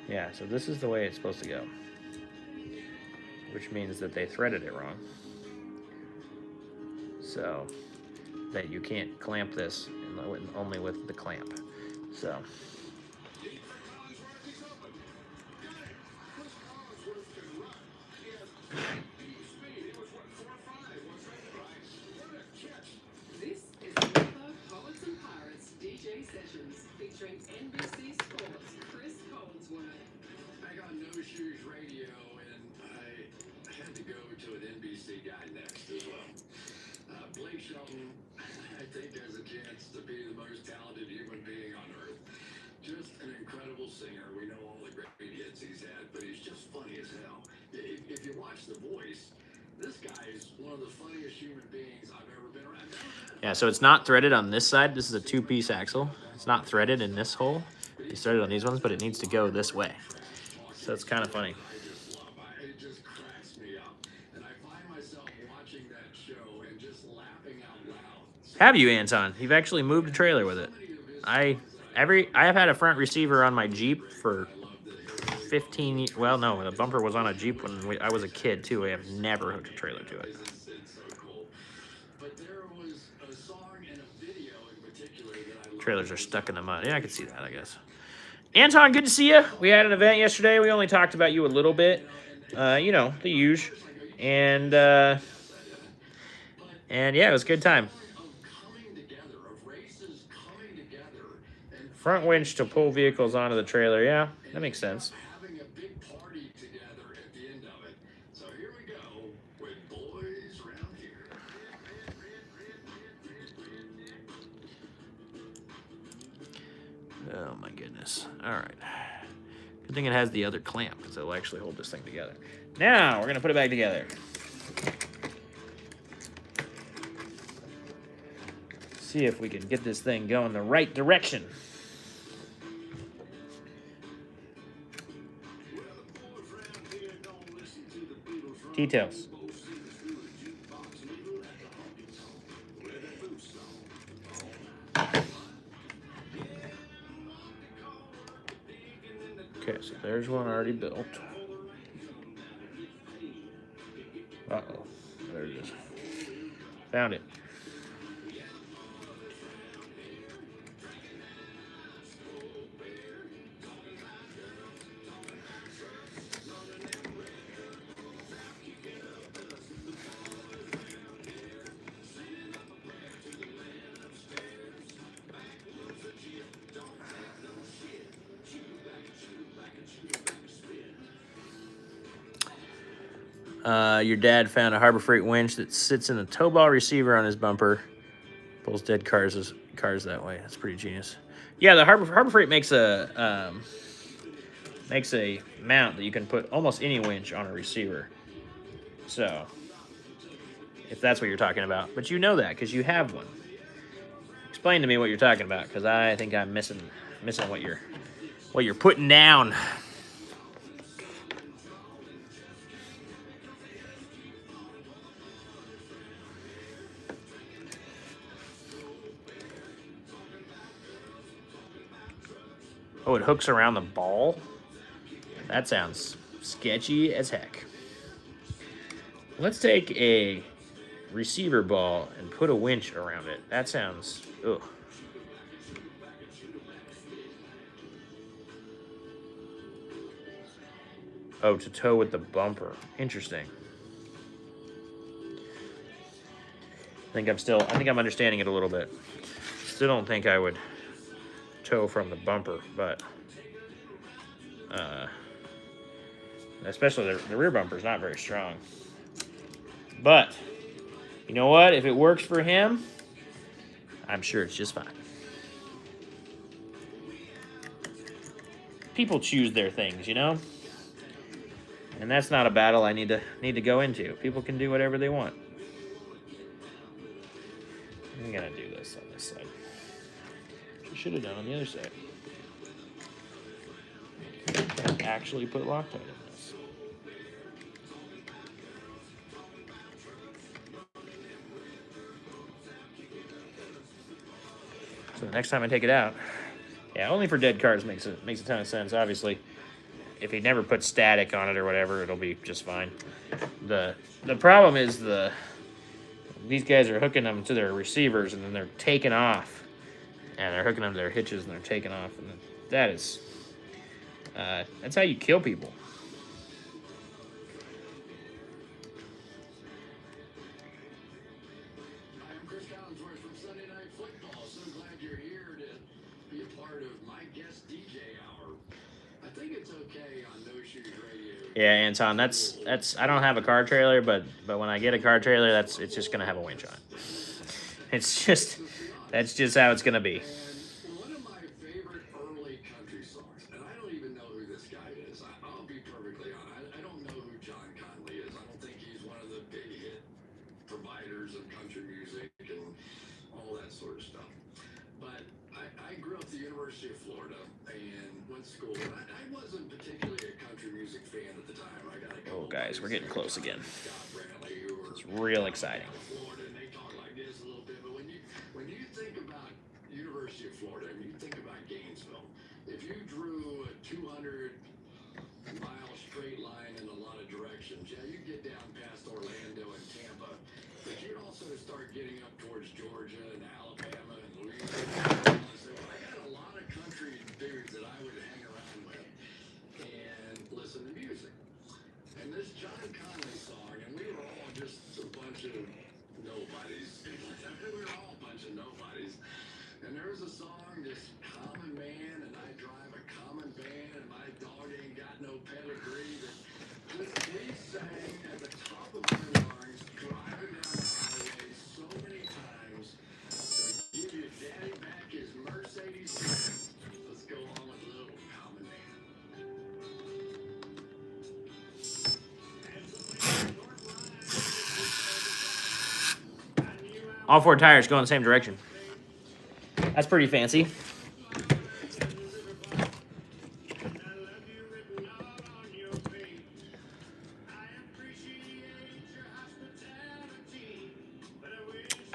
Yeah, so this is the way it's supposed to go. Which means that they threaded it wrong. So, that you can't clamp this only with the clamp. So. This is Moab Poets and Pirates DJ Sessions featuring NBC Sports Chris Collinsworth. I got No Shoes Radio, and I had to go to an NBC guy next as well. Blake Shelton, I think there's a chance to be the most talented human being on earth. Just an incredible singer. We know all the great hits he's had, but he's just funny as hell. If you watch The Voice, this guy is one of the funniest human beings I've ever been around. Yeah, so it's not threaded on this side. This is a two-piece axle. It's not threaded in this hole. It's threaded on these ones, but it needs to go this way. So it's kind of funny. It just cracks me up. And I find myself watching that show and just laughing out loud. Have you, Anton? You've actually moved a trailer with it. I have had a front receiver on my Jeep for 15 years. Well, no, the bumper was on a Jeep when I was a kid, too. I have never hooked a trailer to it. It's so cool. But there was a song and a video in particular that I love. Trailers are stuck in the mud. Yeah, I can see that, I guess. Anton, good to see you. We had an event yesterday. We only talked about you a little bit. You know, the usual. And yeah, it was a good time. Front winch to pull vehicles onto the trailer. Yeah, that makes sense. Having a big party together at the end of it. So here we go with boys around here. Oh my goodness. All right. Good thing it has the other clamp because it'll actually hold this thing together. Now we're gonna put it back together. See if we can get this thing going the right direction. Details. Okay, so there's one already built. Uh-oh. There it is. Found it. Your dad found a Harbor Freight winch that sits in a tow ball receiver on his bumper. Pulls dead cars that way. That's pretty genius. Yeah, the Harbor Freight makes a mount that you can put almost any winch on a receiver. So, if that's what you're talking about, but you know that because you have one. Explain to me what you're talking about, because I think I'm missing what you're putting down. Oh, it hooks around the ball? That sounds sketchy as heck. Let's take a receiver ball and put a winch around it. That sounds... ugh. Oh, to tow with the bumper. Interesting. I think I'm understanding it a little bit. Still don't think I would tow from the bumper, but especially the rear bumper is not very strong. But you know what? If it works for him, I'm sure it's just fine. People choose their things, you know? And that's not a battle I need to go into. People can do whatever they want. I'm gonna do this on this side. I should have done on the other side. Actually put Loctite in this. So the next time I take it out, yeah, only for dead cars makes a ton of sense. Obviously, if he never puts static on it or whatever, it'll be just fine. The problem is these guys are hooking them to their receivers and then they're taking off, and they're hooking them to their hitches and they're taking off, and that's how you kill people. I'm Chris Collinsworth from Sunday Night Football. So glad you're here to be a part of my guest DJ hour. I think it's okay on No Shoes Radio. Yeah, Anton, that's I don't have a car trailer, but when I get a car trailer, it's just gonna have a winch on it. That's just how it's gonna be. And one of my favorite early country songs, and I don't even know who this guy is. I'll be perfectly honest. I don't know who John Conley is. I don't think he's one of the big hit providers of country music and all that sort of stuff. But I grew up at the University of Florida and went to school. And I wasn't particularly a country music fan at the time. I got a couple Oh, guys, we're getting close again. Scott Bradley, who were It's real exciting. Florida, and they talk like this a little bit. But when you think about University of Florida and you think about Gainesville, if you drew a 200-mile straight line in a lot of directions, yeah, you'd get down past Orlando and Tampa, but you'd also start getting up towards Georgia and Alabama and Louisiana. So I got a lot of country dudes that I would hang around with and listen to music. And this John Conley song, and we were all just a bunch of nobodies. We were all a bunch of nobodies. And there was a song, this common man, and I drive a common van, and my dog ain't got no pedigree. That just we sang at the top of our lungs, driving down the highway so many times. So give your daddy back his Mercedes. Let's go on with little common man. All four tires go in the same direction. That's pretty fancy.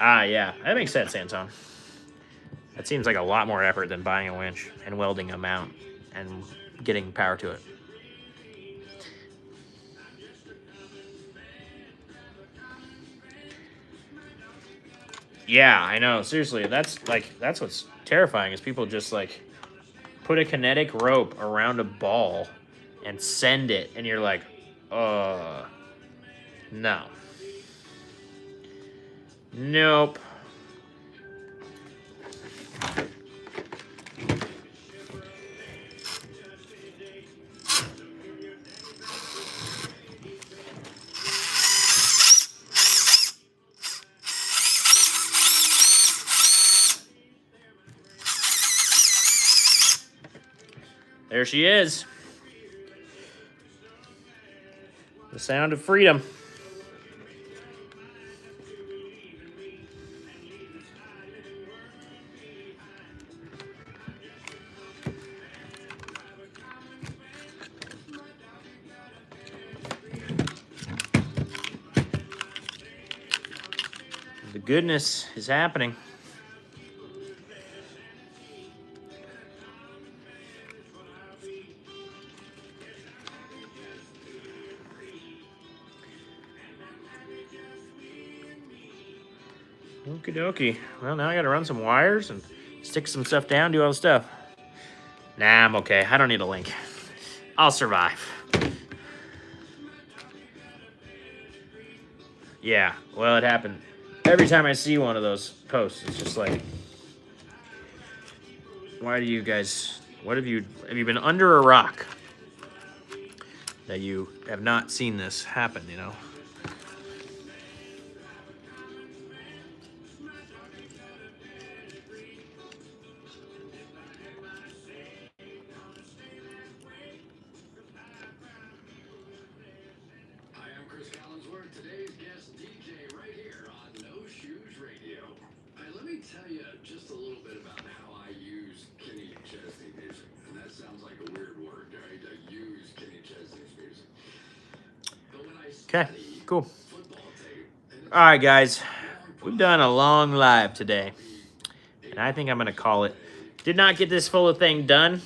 Ah, yeah, that makes sense, Anton. That seems like a lot more effort than buying a winch and welding a mount and getting power to it. Yeah, I know. Seriously, that's what's terrifying is people just like put a kinetic rope around a ball and send it, and you're like, no. Nope. There she is. The sound of freedom. The goodness is happening. Okie dokie. Well, now I gotta run some wires and stick some stuff down, do all the stuff. Nah, I'm okay. I don't need a link. I'll survive. Yeah, well, it happened. Every time I see one of those posts, it's just like, why do you guys, have you been under a rock that you have not seen this happen, you know? Hi, I'm Chris Collinsworth. Today's guest DJ right here on No Shoes Radio. Hey, let me tell you just a little bit about how I use Kenny Chesney music. And that sounds like a weird word, right? To use Kenny Chesney's music. But when I Okay, study cool. football tape, and All right, guys. We've done a long live today, and I think I'm going to call it. Did not get this full of thing done.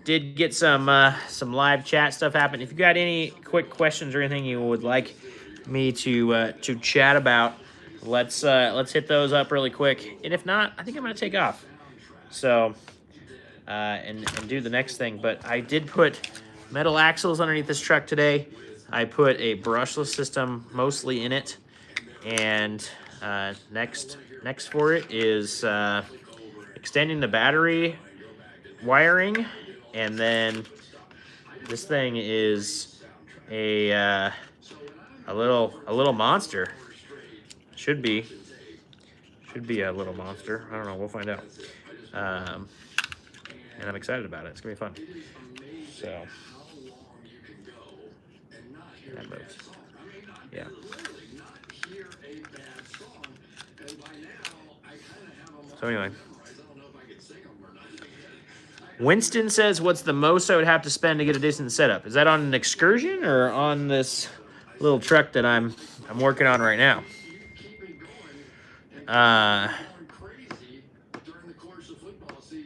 Did get some live chat stuff happen. If you got any quick questions or anything you would like me to chat about, let's hit those up really quick. And if not, I think I'm going to take off. So and do the next thing. But I did put metal axles underneath this truck today. I put a brushless system mostly in it, and next for it is extending the battery wiring, and then this thing is a little monster. Should be a little monster. I don't know. We'll find out. And I'm excited about it. It's gonna be fun. So that moves. Yeah. So anyway, Winston says, what's the most I would have to spend to get a decent setup? Is that on an Excursion or on this little truck that I'm working on right now?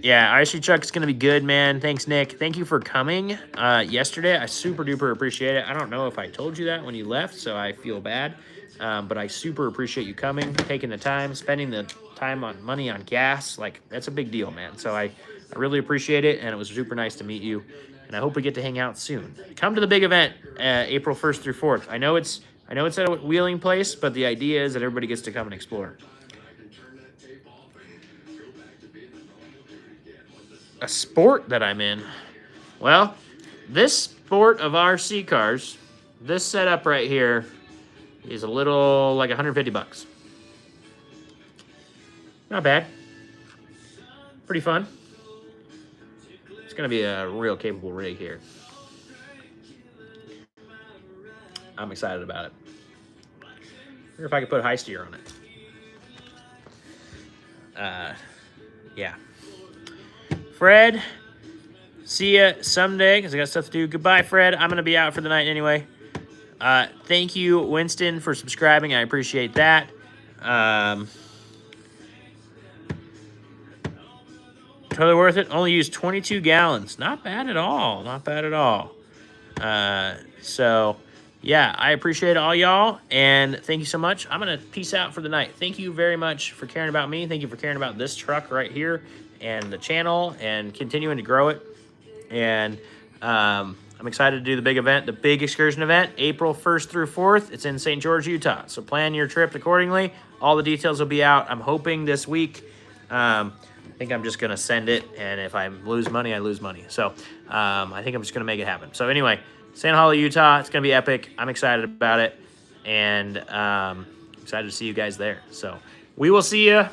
Yeah, IC truck is going to be good, man. Thanks, Nick. Thank you for coming yesterday. I super duper appreciate it. I don't know if I told you that when you left, so I feel bad. But I super appreciate you coming, taking the time, spending the time on money on gas. Like, that's a big deal, man. So I really appreciate it, and it was super nice to meet you. And I hope we get to hang out soon. Come to the big event, April 1st through 4th. I know it's at a wheeling place, but the idea is that everybody gets to come and explore. A sport that I'm in. Well, this sport of RC cars, this setup right here is a little like $150. Not bad. Pretty fun. It's gonna be a real capable rig here. I'm excited about it. Wonder if I could put high steer on it. Yeah. Fred, see ya someday because I got stuff to do. Goodbye, Fred. I'm gonna be out for the night anyway. Thank you, Winston, for subscribing. I appreciate that. Totally worth it. Only used 22 gallons. Not bad at all. Not bad at all. So, yeah, I appreciate all y'all, and thank you so much. I'm going to peace out for the night. Thank you very much for caring about me. Thank you for caring about this truck right here and the channel and continuing to grow it. And I'm excited to do the big event, the big excursion event, April 1st through 4th. It's in St. George, Utah. So plan your trip accordingly. All the details will be out, I'm hoping, this week. I think I'm just going to send it, and if I lose money, I lose money. So I think I'm just going to make it happen. So anyway, Sand Hollow, Utah. It's going to be epic. I'm excited about it, and excited to see you guys there. So we will see you.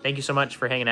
Thank you so much for hanging out.